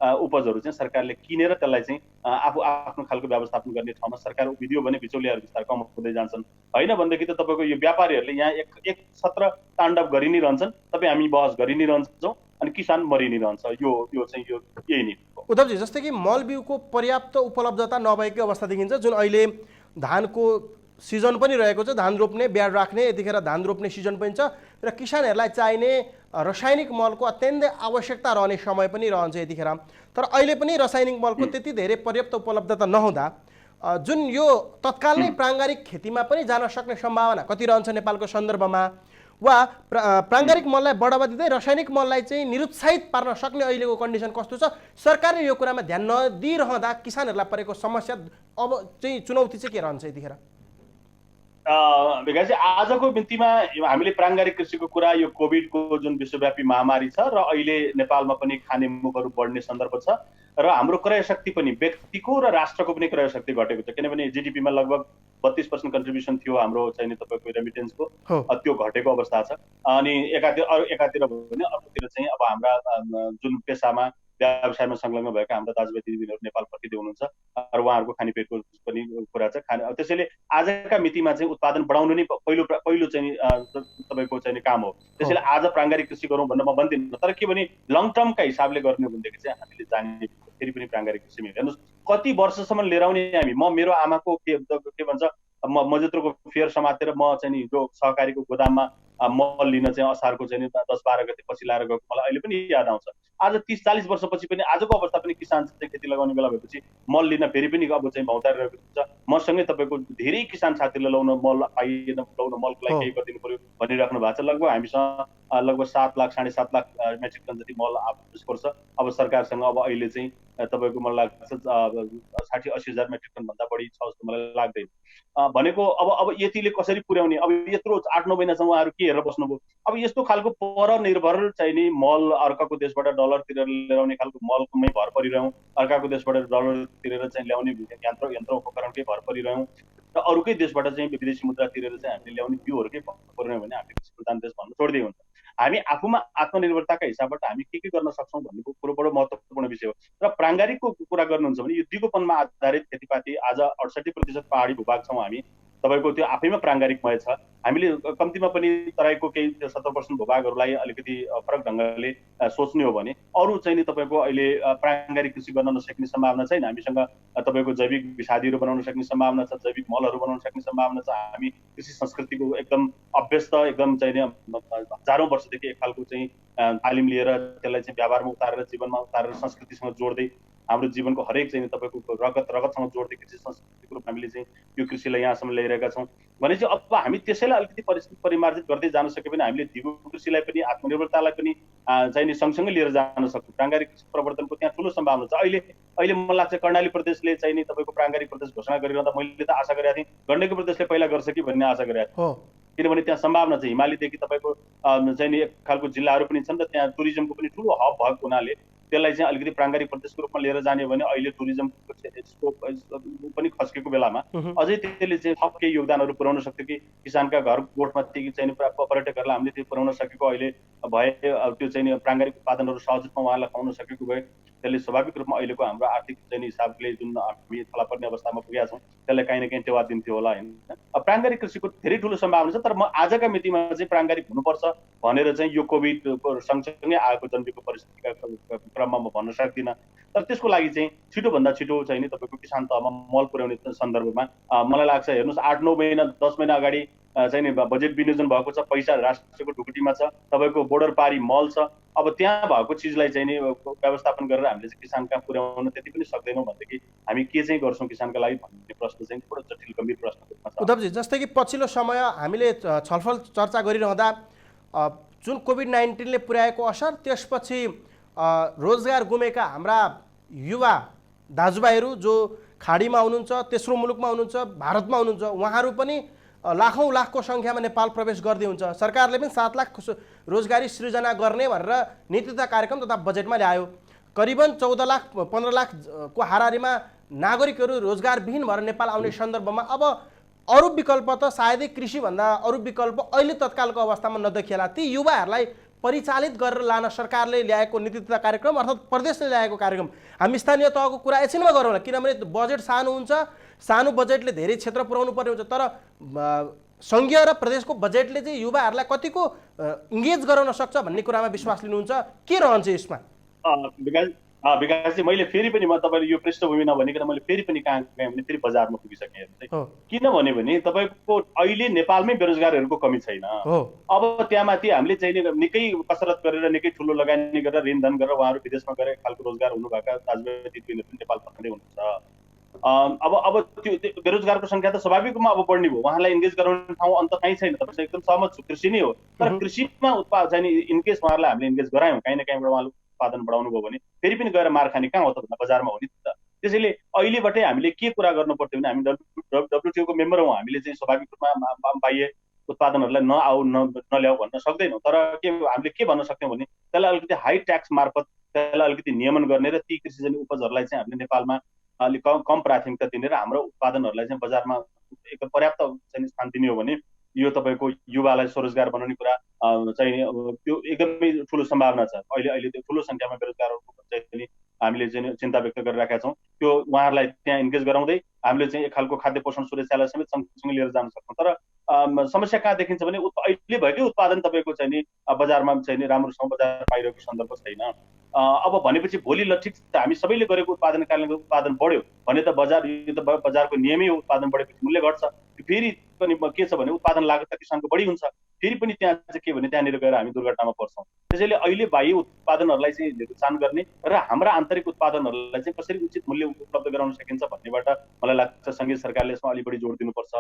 उपजहरू चाहिँ सरकारले किनेर त्यसलाई चाहिँ आफ्नो खालको व्यवस्थापन गर्ने ठाउँमा सरकार उभिदियो भने बिचौलियाहरू बिस्तार कम हुँदै जान्छन्। होइन भनेदेखि त तपाईँको यो व्यापारीहरूले यहाँ एक सत्र ताण्डव गरि नै रहन्छन्, तपाईँ हामी बहस गरि नै रहन्छौँ अनि किसान मरि नै रहन्छ। यो चाहिँ यो यही नै हो। उद्धवजी, जस्तै कि मल बिउको पर्याप्त उपलब्धता नभएकै अवस्था देखिन्छ, जुन अहिले धानको सिजन पनि रहेको छ, धान रोप्ने ब्याड राख्ने यतिखेर धान रोप्ने सिजन पनि छ र किसानहरूलाई चाहिने रासायनिक मलको अत्यन्तै आवश्यकता रहने समय पनि रहन्छ यतिखेर। तर अहिले पनि रासायनिक मलको त्यति धेरै पर्याप्त उपलब्धता नहुँदा जुन यो तत्काल नै प्राङ्गारिक खेतीमा पनि जान सक्ने सम्भावना कति रहन्छ नेपालको सन्दर्भमा, वा प्राङ्गारिक मललाई बढावा दिँदै रासायनिक मललाई चाहिँ निरुत्साहित पार्न सक्ने अहिलेको कन्डिसन कस्तो छ? सरकारले यो कुरामा ध्यान नदिइरहँदा किसानहरूलाई परेको समस्या अब चाहिँ चुनौती चाहिँ के रहन्छ यतिखेर? विकासजी, आजको मितिमा हामीले प्राङ्गारिक कृषिको कुरा, यो कोभिडको जुन विश्वव्यापी महामारी छ र अहिले नेपालमा पनि खाने मुखहरू बढ्ने सन्दर्भ छ र हाम्रो क्रय शक्ति पनि व्यक्तिको र राष्ट्रको पनि क्रय शक्ति घटेको छ, किनभने जिडिपीमा लगभग 32% कन्ट्रिब्युसन थियो हाम्रो चाहिँ तपाईँको रेमिटेन्सको, त्यो घटेको अवस्था छ। अनि एकातिर भने अर्कोतिर चाहिँ अब हाम्रा जुन पेसामा व्यवसायमा संलग्न भएका हाम्रा दाजुभाइ दिदीबहिनीहरू नेपाल फर्किँदै हुनुहुन्छ र उहाँहरूको खानेपेटको पनि कुरा छ। त्यसैले आजका मितिमा चाहिँ उत्पादन बढाउनु नै पहिलो चाहिँ तपाईँको चाहिँ काम हो। त्यसैले आज प्राङ्गारिक कृषि गरौँ भन्न म भन्दिनँ, तर के भने लङ टर्मका हिसाबले गर्ने भनेदेखि चाहिँ हामीले जाने फेरि पनि प्राङ्गारिक कृषिमा हेर्नुहोस् कति वर्षसम्म लिएर आउने हामी। म मेरो आमाको के भन्छ मजदुरको फेयर समातेर म चाहिँ नि जो सहकारीको गोदाममा मल लिन चाहिँ असारको चाहिँ 10-12 गते पछि लाएर गएको मलाई अहिले पनि याद आउँछ। आज 30-40 वर्षपछि पनि आजको अवस्था पनि किसान चाहिँ खेती लगाउने बेला भएपछि मल लिन फेरि पनि अब चाहिँ भौतारिरहेको हुन्छ। मसँगै तपाईँको धेरै किसान साथीहरूले लाउन मल पाइएन, लाउन मलको लागि केही गरिदिनु पर्यो भनिराख्नु भएको छ। लगभग हामीसँग लगभग 7 लाख 7.5 लाख मेट्रिक टन जति मल आवश्यक पर्छ। अब सरकारसँग अब अहिले चाहिँ तपाईँको मलाई लाग्छ 60-80 हजार मेट्रिक टन भन्दा बढी छ जस्तो मलाई लाग्दैन। भनेको अब यतिले कसरी पुर्याउने? अब यत्रो 8-9 महिनासम्म उहाँहरू के हेरेर बस्नुभयो? अब यस्तो खालको परनिर्भर चाहिँ नि मल अर्काको देशबाट डलर तिरेर ल्याउने खालको मलमै भर परिरह्यौँ, अर्काको देशबाट डलर तिरेर चाहिँ ल्याउने यन्त्र उपकरणकै भर परिरह्यौँ र अरूकै देशबाट चाहिँ विदेशी मुद्रा तिरेर चाहिँ हामीले ल्याउने त्योहरूकै भर परिरह्यौँ भने हामीले कृषि प्रधान देश भन्न छोड्दै हुन्छ। हामी आफूमा आत्मनिर्भरताका हिसाबबाट हामी के गर्न सक्छौँ भन्ने कुरो बडो महत्त्वपूर्ण विषय हो। र प्राङ्गारिकको कुरा गर्नुहुन्छ भने यो दिगोपनमा आधारित खेतीपाती आज 68% पहाडी भूभाग छौँ हामी। तपाईँको त्यो आफैमा प्राङ्गारिकमय छ। हामीले कम्तीमा पनि तराईको केही 70% भूभागहरूलाई अलिकति फरक ढङ्गले सोच्ने हो भने अरू चाहिँ नि तपाईँको अहिले प्राङ्गारिक कृषि गर्न नसक्ने सम्भावना छैन। हामीसँग तपाईँको जैविक विषादीहरू बनाउन सक्ने सम्भावना छ, जैविक मलहरू बनाउन सक्ने सम्भावना छ। हामी कृषि संस्कृतिको एकदम अभ्यस्त एकदम चाहिँ हजारौँ वर्षदेखि एक खालको चाहिँ तालिम लिएर त्यसलाई चाहिँ व्यवहारमा उतारेर जीवनमा उतारेर संस्कृतिसँग जोड्दै हाम्रो जीवनको हरेक चाहिँ तपाईँको रगतसँग जोड्दै कृषि संस्कृतिको रूपमा हामीले चाहिँ यो कृषिलाई यहाँसम्म ल्याइरहेका छौँ भने चाहिँ अब हामी त्यसैलाई अलिकति परिमार्जित गर्दै जान सक्यो भने हामीले दिगो कृषिलाई पनि आत्मनिर्भरतालाई पनि चाहिँ नि सँगसँगै लिएर जान सक्छौँ। प्राङ्गारिक प्रवर्तनको त्यहाँ ठुलो सम्भावना छ। अहिले मलाई लाग्छ कर्णाली प्रदेशले चाहिँ नि तपाईँको प्राङ्गारिक प्रदेश घोषणा गरिरहँदा मैले त आशा गरेको थिएँ गण्डकी प्रदेशले पहिला गर्छ कि भन्ने आशा गरेको थिएँ, किनभने त्यहाँ सम्भावना छ। हिमालीदेखि तपाईँको चाहिँ नि एक खालको जिल्लाहरू पनि छन् र त्यहाँ टुरिज्मको पनि ठुलो हब भएको हुनाले त्यसलाई चाहिँ अलिकति प्राङ्गारिक प्रदेशको रूपमा लिएर जाने भने अहिले टुरिज्मको पनि खस्केको बेलामा अझै त्यसले चाहिँ थप केही योगदानहरू पुर्याउन सक्थ्यो कि किसानका घर गोठमा चाहिँ पर्यटकहरूलाई हामीले त्यो पुर्याउन सकेको अहिले भए त्यो चाहिँ प्राङ्गारिक उत्पादनहरू सहज रूपमा उहाँलाई खुवाउन सकेको भए त्यसले स्वाभाविक रूपमा अहिलेको हाम्रो आर्थिक चाहिँ हिसाबले जुन हामी थला पर्ने अवस्थामा पुगेका छौँ त्यसलाई काहीँ न काहीँ टेवा दिन्थ्यो होला होइन। प्राङ्गारिक कृषिको धेरै ठुलो सम्भावना छ, तर म आजका मितिमा चाहिँ प्राङ्गारिक हुनुपर्छ भनेर चाहिँ यो कोभिडको सँगसँगै आएको जन्मेको परिस्थितिका क्रममा म भन्न सक्दिनँ। तर त्यसको लागि चाहिँ छिटोभन्दा छिटो चाहिँ नि तपाईँको किसान तहमा मल पुर्याउने सन्दर्भमा मलाई लाग्छ हेर्नुहोस् 8-9 महिना 10 महिना अगाडि चाहिँ नि बजेट विनियोजन भएको छ, पैसा राष्ट्रको ढुकुटीमा छ, तपाईँको बोर्डर पारी मल छ। अब त्यहाँ भएको चिजलाई चाहिँ नि व्यवस्थापन गरेर हामीले चाहिँ किसान कहाँ पुर्याउन त्यति पनि सक्दैनौँ भनेदेखि हामी के चाहिँ गर्छौँ किसानका लागि भन्ने प्रश्न चाहिँ बडो जटिल गम्भीर प्रश्न छ। उद्धवजी, जस्तै कि पछिल्लो समय हामीले छलफल चर्चा गरिरहँदा जुन कोभिड-19ले पुर्याएको असर, त्यसपछि रोजगार गुमेका हाम्रा युवा दाजुभाइहरू जो खाडीमा हुनुहुन्छ, तेस्रो मुलुकमा हुनुहुन्छ, भारतमा हुनुहुन्छ, उहाँहरू पनि लाखौँ लाखको सङ्ख्यामा नेपाल प्रवेश गर्दै हुन्छ। सरकारले पनि 7 लाख रोजगारी सृजना गर्ने भनेर नीति तथा कार्यक्रम तथा बजेटमा ल्यायो। करिबन 14 लाख 15 लाखको हाराहारीमा नागरिकहरू रोजगारविहीन भएर नेपाल आउने सन्दर्भमा अब अरू विकल्प त सायदै कृषिभन्दा अरू विकल्प अहिले तत्कालको अवस्थामा नदेखिएला। ती युवाहरूलाई परिचालित गरेर लान सरकारले ल्याएको नीति तथा कार्यक्रम अर्थात् प्रदेशले ल्याएको कार्यक्रम, हामी स्थानीय तहको कुरा एकछिनमा गरौँला किनभने बजेट सानो हुन्छ, सानो बजेटले धेरै क्षेत्र पुर्याउनु पर्ने हुन्छ, तर सङ्घीय र प्रदेशको बजेटले चाहिँ युवाहरूलाई कतिको इङ्गेज गराउन सक्छ भन्ने कुरामा विश्वास लिनुहुन्छ, के रहन्छ यसमा? विकासजी, मैले फेरि पनि म तपाईँले यो पृष्ठभूमि नभनिकन मैले फेरि पनि कहाँ गएँ भने फेरि बजारमा पुगिसकेँ। किनभने भने तपाईँको अहिले नेपालमै बेरोजगारहरूको कमी छैन। अब त्यहाँमाथि हामीले चाहिँ निकै कसरत गरेर निकै ठुलो लगानी गरेर ऋणधन गरेर उहाँहरू विदेशमा गएर खालको रोजगार हुनुभएका दाजुभाइ दिदीबहिनीहरू पनि नेपाल फर्किँदै हुनुहुन्छ। अब त्यो बेरोजगारको सङ्ख्या त स्वाभाविक रूपमा अब बढ्ने भयो, उहाँलाई इन्गेज गराउने ठाउँ अन्त कहीँ छैन। तपाईँसँग एकदम सहमत छु, कृषि नै हो। तर कृषिमा चाहिँ इनकेस उहाँहरूलाई हामीले इन्गेज गरायौँ, काहीँ न काहीँबाट उहाँले उत्पादन बढाउनु भयो भने फेरि पनि गएर मार खाने कहाँ हो त भन्दा बजारमा हो नि त। त्यसैले अहिलेबाटै हामीले के कुरा गर्नु पर्थ्यो भने हामी WTO को मेम्बर हौँ, हामीले चाहिँ स्वाभाविक रूपमा बाह्य उत्पादनहरूलाई नल्याऊ भन्न सक्दैनौँ। तर हामीले के भन्न सक्छौँ भने त्यसलाई अलिकति हाई ट्याक्स मार्फत त्यसलाई अलिकति नियमन गर्ने र ती कृषिजन्य उपजहरूलाई चाहिँ हामीले नेपालमा अलिक कम प्राथमिकता दिने र हाम्रो उत्पादनहरूलाई चाहिँ बजारमा एकदम पर्याप्त चाहिँ स्थान दिने हो भने यो तपाईँको युवालाई स्वरोजगार बनाउने कुरा चाहिँ त्यो एकदमै ठुलो सम्भावना छ। अहिले त्यो ठुलो सङ्ख्यामा बेरोजगारहरूको चाहिँ हामीले चाहिँ चिन्ता व्यक्त गरिरहेका छौँ। त्यो उहाँहरूलाई त्यहाँ इन्गेज गराउँदै हामीले चाहिँ एक खालको खाद्य पोषण सुरक्षालाई समेत सँगसँगै लिएर जान सक्छौँ। तर समस्या कहाँ देखिन्छ भने अहिले भएकै उत्पादन तपाईँको चाहिँ नि बजारमा चाहिँ नि राम्रोसँग बजार पाइरहेको सन्दर्भ छैन। अब भनेपछि भोलि ल ठिक छ, हामी सबैले गरेको उत्पादन कारणले उत्पादन बढ्यो भने त यो त बजारको नियमै हो, उत्पादन बढेपछि मूल्य घट्छ। फेरि पनि के छ भने उत्पादन लागत त किसानको बढी हुन्छ, फेरि पनि त्यहाँ चाहिँ के भने त्यहाँनिर गएर हामी दुर्घटनामा पर्छौँ। त्यसैले अहिले बाह्य उत्पादनहरूलाई चाहिँ निर्देशन गर्ने र हाम्रा आन्तरिक उत्पादनहरूलाई चाहिँ कसरी उचित मूल्य उपलब्ध गराउन सकिन्छ भन्नेबाट मलाई लाग्छ सङ्घीय सरकारले यसमा अलि बढी जोड दिनुपर्छ।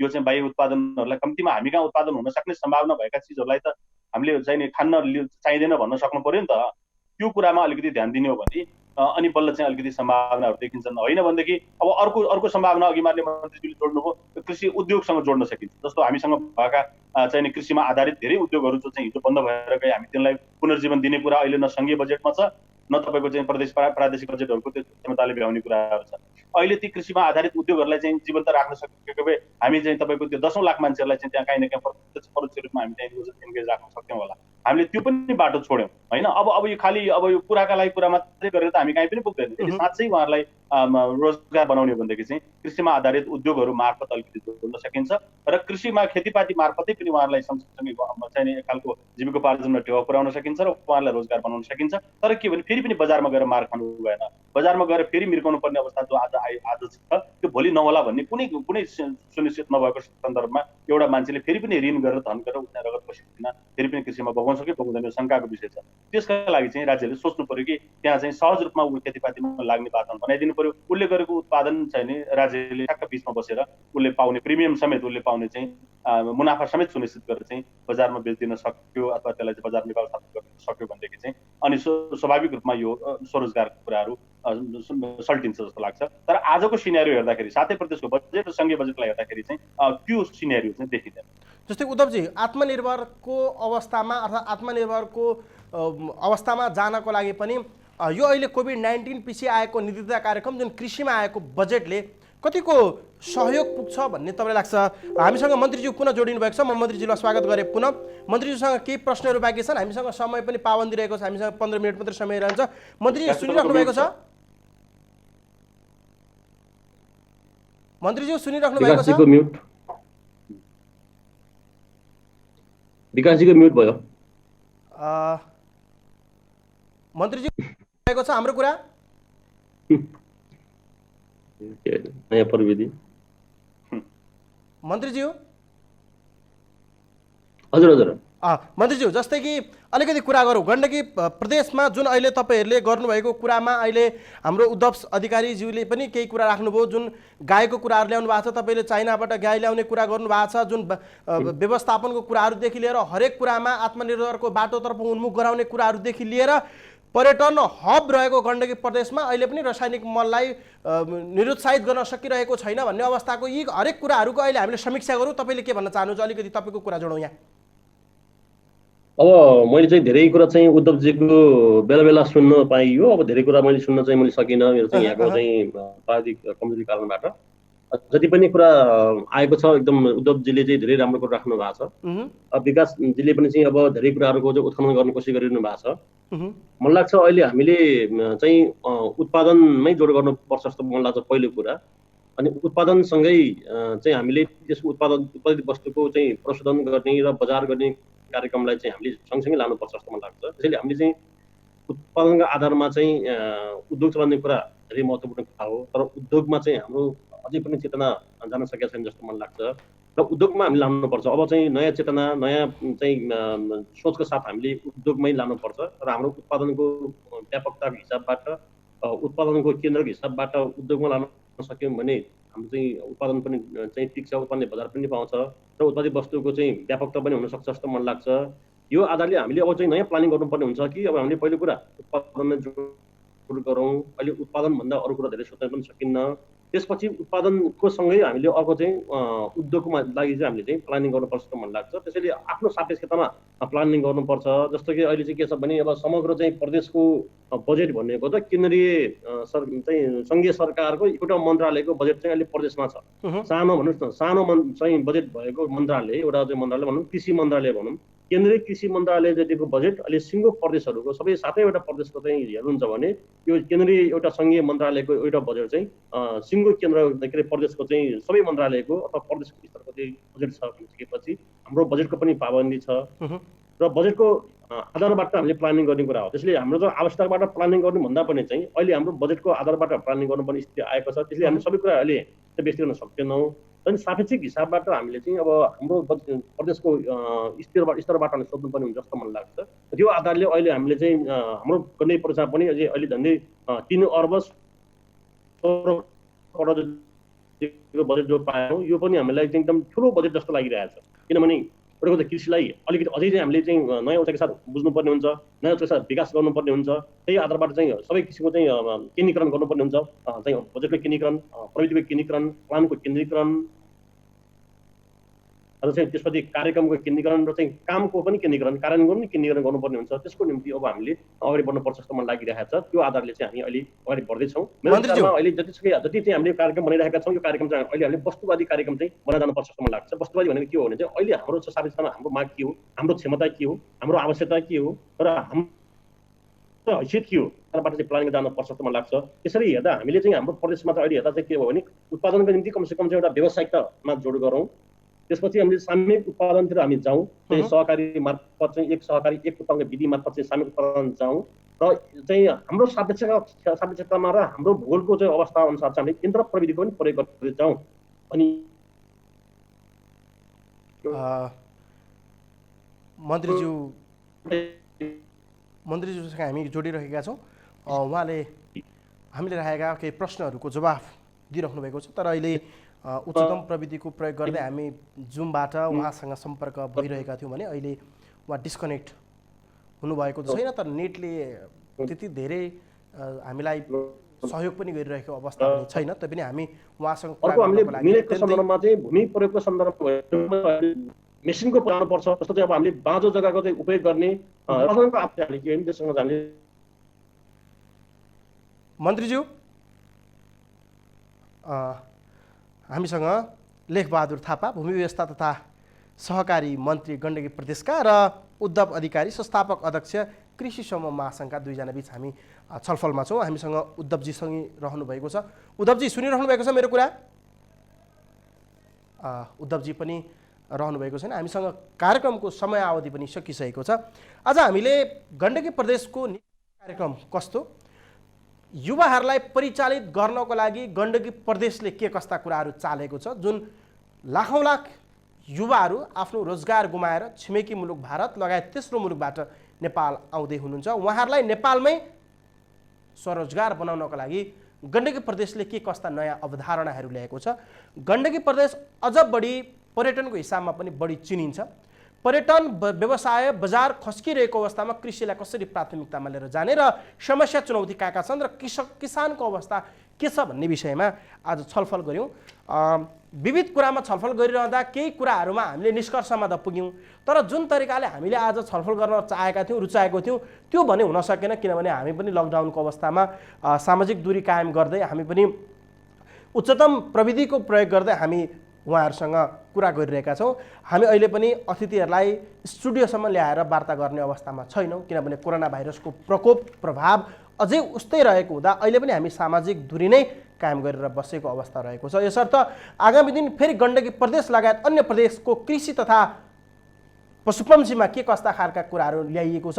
यो चाहिँ बाह्य उत्पादनहरूलाई कम्तीमा हामी कहाँ उत्पादन हुन सक्ने सम्भावना भएका चिजहरूलाई त हामीले चाहिँ नि खान्न चाहिँदैन भन्न सक्नु पर्यो नि त। त्यो कुरामा अलिकति ध्यान दिने हो भने अनि बल्ल चाहिँ अलिकति सम्भावनाहरू देखिन्छन्। होइन भनेदेखि अब अर्को सम्भावना अघि मान्य मन्त्रीज्यूले जोड्नुभयो, कृषि उद्योगसँग जोड्न सकिन्छ। जस्तो हामीसँग भएका चाहिँ नि कृषिमा आधारित धेरै उद्योगहरू जो चाहिँ हिजो बन्द भएर गए, हामी तिनलाई पुनर्जीवन दिने कुरा अहिले न सङ्घीय बजेटमा छ न तपाईँको चाहिँ प्रादेशिक बजेटहरूको त्यो क्षमताले भ्याउने कुराहरू छ। अहिले ती कृषिमा आधारित उद्योगहरूलाई चाहिँ जीवन्त राख्न सकेको भए हामी चाहिँ तपाईँको त्यो 10औं लाख मान्छेहरूलाई चाहिँ त्यहाँ काहीँ न काहीँ प्रत्यक्ष परोक्ष रूपमा हामी त्यहाँ इन्गेज राख्न सक्थ्यौँ होला। हामीले त्यो पनि बाटो छोड्यौँ होइन। अब यो खालि अब यो कुराका लागि कुरा मात्रै गरेर त हामी कहीँ पनि पुग्दैन। यदि साँच्चै उहाँहरूलाई रोजगार बनाउने हो भनेदेखि चाहिँ कृषिमा आधारित उद्योगहरू मार्फत अलिकति जोड्न सकिन्छ र कृषिमा खेतीपाती मार्फतै पनि उहाँहरूलाई सँगसँगै चाहिँ एक खालको जीविकोपार्जनमा टेवा पुर्याउन सकिन्छ र उहाँहरूलाई रोजगार बनाउन सकिन्छ। तर के भने फेरि पनि बजारमा गएर मार खानु भएन, बजारमा गएर फेरि मिर्काउनु पर्ने अवस्था जो आज छ त्यो भोलि नहोला भन्ने कुनै सुनिश्चित नभएको सन्दर्भमा एउटा मान्छेले फेरि पनि ऋण गरेर धन गरेर उठ्ने रगत पसिना फेरि पनि कृषिमा बगाउँछ कि बगाउँदैन शङ्काको विषय छ। त्यसका लागि चाहिँ राज्यले सोच्नु पर्यो कि त्यहाँ चाहिँ सहज रूपमा खेतीपातीमा लाग्ने वातावरण बनाइदिनु पर्यो। उसले गरेको उत्पादन चाहिँ नि राज्यले ठ्याक्क बिचमा बसेर उसले पाउने प्रिमियम समेत उसले पाउने चाहिँ मुनाफा समेत सुनिश्चित गरेर चाहिँ बजारमा बेचिदिन सक्यो अथवा त्यसलाई चाहिँ बजारमा व्यवस्थापन गर्न सक्यो भनेदेखि चाहिँ अनि स्वाभाविक रूपमा यो स्वरोजगारको कुराहरू सल्टिन्छ जस्तो लाग्छ। तर आजको सिनेरियो हेर्दाखेरि सातै प्रदेशको बजेट र सङ्घीय बजेटलाई हेर्दाखेरि चाहिँ त्यो सिनेरियो चाहिँ देखिँदैन। जस्तै उद्धवजी आत्मनिर्भरको अवस्थामा अथवा आत्मनिर्भरको अवस्थामा जानको लागि पनि यो अहिले कोभिड-19 पछि आएको निधित्व कार्यक्रम जुन कृषिमा आएको बजेटले कतिको सहयोग पुग्छ भन्ने तपाईँलाई लाग्छ? हामीसँग मन्त्रीज्यू पुनः जोडिनु भएको छ, म मन्त्रीज्यूलाई स्वागत गरेँ पुनः। मन्त्रीज्यूसँग केही प्रश्नहरू बाँकी छन्, हामीसँग समय पनि पाबन्दी रहेको छ, हामीसँग 15 मिनट मात्रै समय रहन्छ। मन्त्रीज्यू सुनिराख्नु भएको छ? मन्त्रीज्यू सुनिराख्नु भएको छ? विकासजीको म्युट भयो। मन्त्रीज्यू भएको छ हाम्रो कुरा? नयाँ प्रविधि मन्त्रीज्यू? हजुर हजुर मन्त्रीज्यू, जस्तै कि अलिकति कुरा गरौँ गण्डकी प्रदेशमा जुन अहिले तपाईँहरूले गर्नुभएको कुरामा अहिले हाम्रो उद्धव अधिकारीज्यूले पनि केही कुरा राख्नुभयो। जुन गाईको कुराहरू ल्याउनु भएको छ, तपाईँले चाइनाबाट गाई ल्याउने कुरा गर्नुभएको छ, जुन व्यवस्थापनको कुराहरूदेखि लिएर हरेक कुरामा आत्मनिर्भरको बाटोतर्फ उन्मुख गराउने कुराहरूदेखि लिएर पर्यटन हब रहेको गण्डकी प्रदेशमा अहिले पनि रासायनिक मललाई निरुत्साहित गर्न सकिरहेको छैन भन्ने अवस्थाको यी हरेक कुराहरूको अहिले हामीले समीक्षा गरौँ। तपाईँले के भन्न चाहनुहुन्छ? अलिकति तपाईँको कुरा जोडौँ यहाँ। अब मैले चाहिँ धेरै कुरा चाहिँ उद्धवजीको बेला बेला सुन्न पाइयो। अब धेरै कुरा मैले सुन्न चाहिँ मैले सकिनँ, मेरो चाहिँ यहाँको चाहिँ प्राविधिक कमजोरी कारणबाट। जति पनि कुरा आएको छ एकदम उद्धवजीले चाहिँ धेरै राम्रो कुरा राख्नु भएको छ। विकासजीले पनि चाहिँ अब धेरै कुराहरूको चाहिँ उत्खनन गर्ने कोसिस गरिरहनु भएको छ। मलाई लाग्छ अहिले हामीले चाहिँ उत्पादनमै जोड गर्नुपर्छ जस्तो मलाई लाग्छ पहिलो कुरा। अनि उत्पादनसँगै चाहिँ हामीले त्यसको उत्पादित वस्तुको चाहिँ प्रशोधन गर्ने र बजार गर्ने कार्यक्रमलाई चाहिँ हामीले सँगसँगै लानुपर्छ जस्तो मलाई लाग्छ। त्यसैले हामीले चाहिँ उत्पादनको आधारमा चाहिँ उद्योग चलाउने कुरा धेरै महत्त्वपूर्ण कुरा हो। तर उद्योगमा चाहिँ हाम्रो अझै पनि चेतना जान सकेको छैन जस्तो मलाई लाग्छ र उद्योगमा हामीले लानुपर्छ। अब चाहिँ नयाँ चेतना नयाँ चाहिँ सोचको साथ हामीले उद्योगमै लानुपर्छ र हाम्रो उत्पादनको व्यापकताको हिसाबबाट उत्पादनको केन्द्रको हिसाबबाट उद्योगमा लान सक्यौँ भने हाम्रो चाहिँ उत्पादन पनि चाहिँ टिक्छ, उत्पादन बजार पनि पाउँछ र उत्पादित वस्तुको चाहिँ व्यापकता पनि हुनसक्छ जस्तो मलाई लाग्छ। यो आधारले हामीले अब चाहिँ नयाँ प्लानिङ गर्नुपर्ने हुन्छ कि अब हामीले पहिलो कुरा उत्पादनमा जोड गरौँ। अहिले उत्पादनभन्दा अरू कुरा धेरै सोच्न पनि सकिन्न। त्यसपछि उत्पादनको सँगै हामीले अर्को चाहिँ उद्योगको लागि चाहिँ हामीले चाहिँ प्लानिङ गर्नुपर्छ जस्तो मलाई लाग्छ। त्यसैले आफ्नो सापेक्षतामा प्लानिङ गर्नुपर्छ। जस्तो कि अहिले चाहिँ के छ भने अब समग्र चाहिँ प्रदेशको बजेट भनेको त केन्द्रीय चाहिँ सङ्घीय सरकारको एउटा मन्त्रालयको बजेट चाहिँ अहिले प्रदेशमा छ। सानो भन्नुहोस् न, सानो चाहिँ बजेट भएको मन्त्रालय एउटा चाहिँ मन्त्रालय भनौँ, कृषि मन्त्रालय भनौँ, केन्द्रीय कृषि मन्त्रालयले दिएको बजेट अहिले सिङ्गो प्रदेशहरूको सबै 7वटा प्रदेशको चाहिँ हेर्नुहुन्छ भने यो केन्द्रीय एउटा सङ्घीय मन्त्रालयको एउटा बजेट चाहिँ सिङ्गो केन्द्र के अरे प्रदेशको चाहिँ सबै मन्त्रालयको अथवा प्रदेशको स्तरको चाहिँ बजेट छ भनिसकेपछि हाम्रो बजेटको पनि पाबन्दी छ र बजेटको आधारबाट हामीले प्लानिङ गर्ने कुरा हो। त्यसले हाम्रो चाहिँ आवश्यकताबाट प्लानिङ गर्नु भन्दा पनि चाहिँ अहिले हाम्रो बजेटको आधारबाट प्लानिङ गर्नुपर्ने स्थिति आएको छ। त्यसले हामी सबै कुरा अहिले व्यस्त गर्न सक्दैनौँ। अनि सापेक्षिक हिसाबबाट हामीले चाहिँ अब हाम्रो प्रदेशको स्तरबाट सोध्नुपर्ने हुन्छ जस्तो मलाई लाग्छ। त्यो आधारले अहिले हामीले चाहिँ हाम्रो गण्डकी प्रदेशमा पनि अहिले झन्डै 3 अर्ब 16 करोड बजेट जो पायौँ यो पनि हामीलाई चाहिँ एकदम ठुलो बजेट जस्तो लागिरहेको छ। किनभने एउटा त कृषिलाई अलिकति अझै चाहिँ हामीले चाहिँ नयाँ ऊर्जाका साथ बुझ्नुपर्ने हुन्छ, नयाँ ऊर्जाका साथ विकास गर्नुपर्ने हुन्छ। त्यही आधारबाट चाहिँ सबै किसिमको चाहिँ केन्द्रीकरण गर्नुपर्ने हुन्छ। चाहिँ बजेटको केन्द्रीकरण, प्रविधिको केन्द्रीकरण, प्लानको केन्द्रीकरण र चाहिँ त्यसपछि कार्यक्रमको केन्द्रीकरण र चाहिँ कामको पनि केन्द्रीकरण, कार्यान्वयन पनि केन्द्रीकरण गर्नुपर्ने हुन्छ। त्यसको निम्ति अब हामीले अगाडि बढ्नुपर्छ जस्तो मलाई लागिरहेको छ। त्यो आधारले चाहिँ हामी अहिले अगाडि बढ्दैछौँ। मेरो विचारमा अहिले जति चाहिँ हामीले कार्यक्रम बनाइरहेका छौँ यो कार्यक्रम चाहिँ अहिले हामीले वस्तुवादी कार्यक्रम चाहिँ बनाइ जानुपर्छ जस्तो मलाई लाग्छ। वस्तुवादी भनेको के हो भने चाहिँ अहिले हाम्रो सापेक्षतामा हाम्रो माग के हो, हाम्रो क्षमता के हो, हाम्रो आवश्यकता के हो र हाम्रो हैसियत के हो त्यसबाट चाहिँ प्लानिङ जानुपर्छ जस्तो मलाई लाग्छ। त्यसरी हेर्दा हामीले चाहिँ हाम्रो प्रदेशमा चाहिँ अहिले हेर्दा चाहिँ के हो भने उत्पादनको निम्ति कमसेकम चाहिँ एउटा व्यावसायिकतामा जोड गरौँ। त्यसपछि हामीले सामूहिक उत्पादनतिर हामी जाउँ। चाहिँ सहकारी मार्फत चाहिँ एक सहकारी एक उत्पादन विधि मार्फत चाहिँ सामूहिक उत्पादन जाउँ र चाहिँ हाम्रो सापेक्षतामा र हाम्रो भूगोलको चाहिँ अवस्था अनुसार चाहिँ हामीले यन्त्र प्रविधिको पनि प्रयोग गर्दै जाउँ। अनि मन्त्रीज्यूसँग हामी जोडिरहेका छौँ। उहाँले हामीले राखेका केही प्रश्नहरूको जवाफ दिइराख्नु भएको छ। तर अहिले उच्चतम प्रविधिको प्रयोग गर्दै हामी जुमबाट उहाँसँग सम्पर्क भइरहेका थियौँ भने अहिले उहाँ डिस्कनेक्ट हुनुभएको त छैन। तर नेटले त्यति धेरै हामीलाई सहयोग पनि गरिरहेको अवस्था पनि छैन। तैपनि हामी उहाँसँग मिलेको सन्दर्भमा चाहिँ भूमि प्रयोगको सन्दर्भमा मेसिनको पुऱ्याउनु पर्छ। जस्तो चाहिँ अब हामीले बाँझो जग्गाको चाहिँ उपयोग गर्ने मन्त्रीज्यू हामीसँग लेखबहादुर थापा भूमि व्यवस्था तथा सहकारी मन्त्री गण्डकी प्रदेशका र उद्धव अधिकारी संस्थापक अध्यक्ष कृषि समूह महासङ्घका दुईजना बिच हामी छलफलमा छौँ। हामीसँग उद्धवजीसँगै रहनुभएको छ। उद्धवजी सुनिरहनु भएको छ मेरो कुरा? उद्धवजी पनि रहनुभएको छैन। हामीसँग कार्यक्रमको समयावधि पनि सकिसकेको छ। आज हामीले गण्डकी प्रदेशको कार्यक्रम कस्तो, युवाहरूलाई परिचालित गर्नको लागि गण्डकी प्रदेशले के कस्ता कुराहरू चालेको छ, जुन लाखौँ लाख युवाहरू आफ्नो रोजगार गुमाएर छिमेकी मुलुक भारत लगायत तेस्रो मुलुकबाट नेपाल आउँदै हुनुहुन्छ, उहाँहरूलाई नेपालमै स्वरोजगार बनाउनको लागि गण्डकी प्रदेशले के कस्ता नयाँ अवधारणाहरू ल्याएको छ। गण्डकी प्रदेश अझ बढी पर्यटनको हिसाबमा पनि बढी चिनिन्छ। पर्यटन व्यवसाय बजार खस्किरहेको अवस्थामा कृषिलाई कसरी प्राथमिकतामा लिएर जाने र समस्या चुनौती कहाँ छन् र किसानको अवस्था के छ भन्ने विषयमा आज छलफल गऱ्यौँ। विविध कुरामा छलफल गरिरहँदा केही कुराहरूमा हामीले निष्कर्षमा त पुग्यौँ, तर जुन तरिकाले हामीले आज छलफल गर्न चाहेका थियौँ, रुचाएको थियौँ त्यो भने हुन सकेन। किनभने हामी पनि लकडाउनको अवस्थामा सामाजिक दूरी कायम गर्दै हामी पनि उच्चतम प्रविधिको प्रयोग गर्दै हामी उहाँहरूसँग कुरा गरिरहेका छौँ। हामी अहिले पनि अतिथिहरूलाई स्टुडियोसम्म ल्याएर वार्ता गर्ने अवस्थामा छैनौँ, किनभने कोरोना भाइरसको प्रकोप प्रभाव अझै उस्तै रहेको हुँदा अहिले पनि हामी सामाजिक दूरी नै कायम गरेर बसेको अवस्था रहेको छ। यसर्थ आगामी दिन फेरि गण्डकी प्रदेश लगायत अन्य प्रदेशको कृषि तथा पशुपक्षीमा के कस्ता खालका कुराहरू ल्याइएको छ,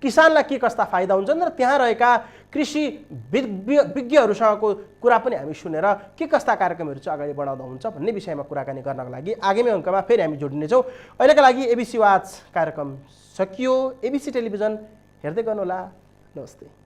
किसानलाई के कस्ता फाइदा हुन्छन् र त्यहाँ रहेका कृषि विज्ञहरूसँगको कुरा पनि हामी सुनेर के कस्ता कार्यक्रमहरू चाहिँ अगाडि बढाउँदा हुन्छ भन्ने विषयमा कुराकानी गर्नको लागि आगामी अङ्कमा फेरि हामी जोडिनेछौँ। अहिलेका लागि एबिसी वाच कार्यक्रम सकियो। एबिसी टेलिभिजन हेर्दै गर्नुहोला। नमस्ते।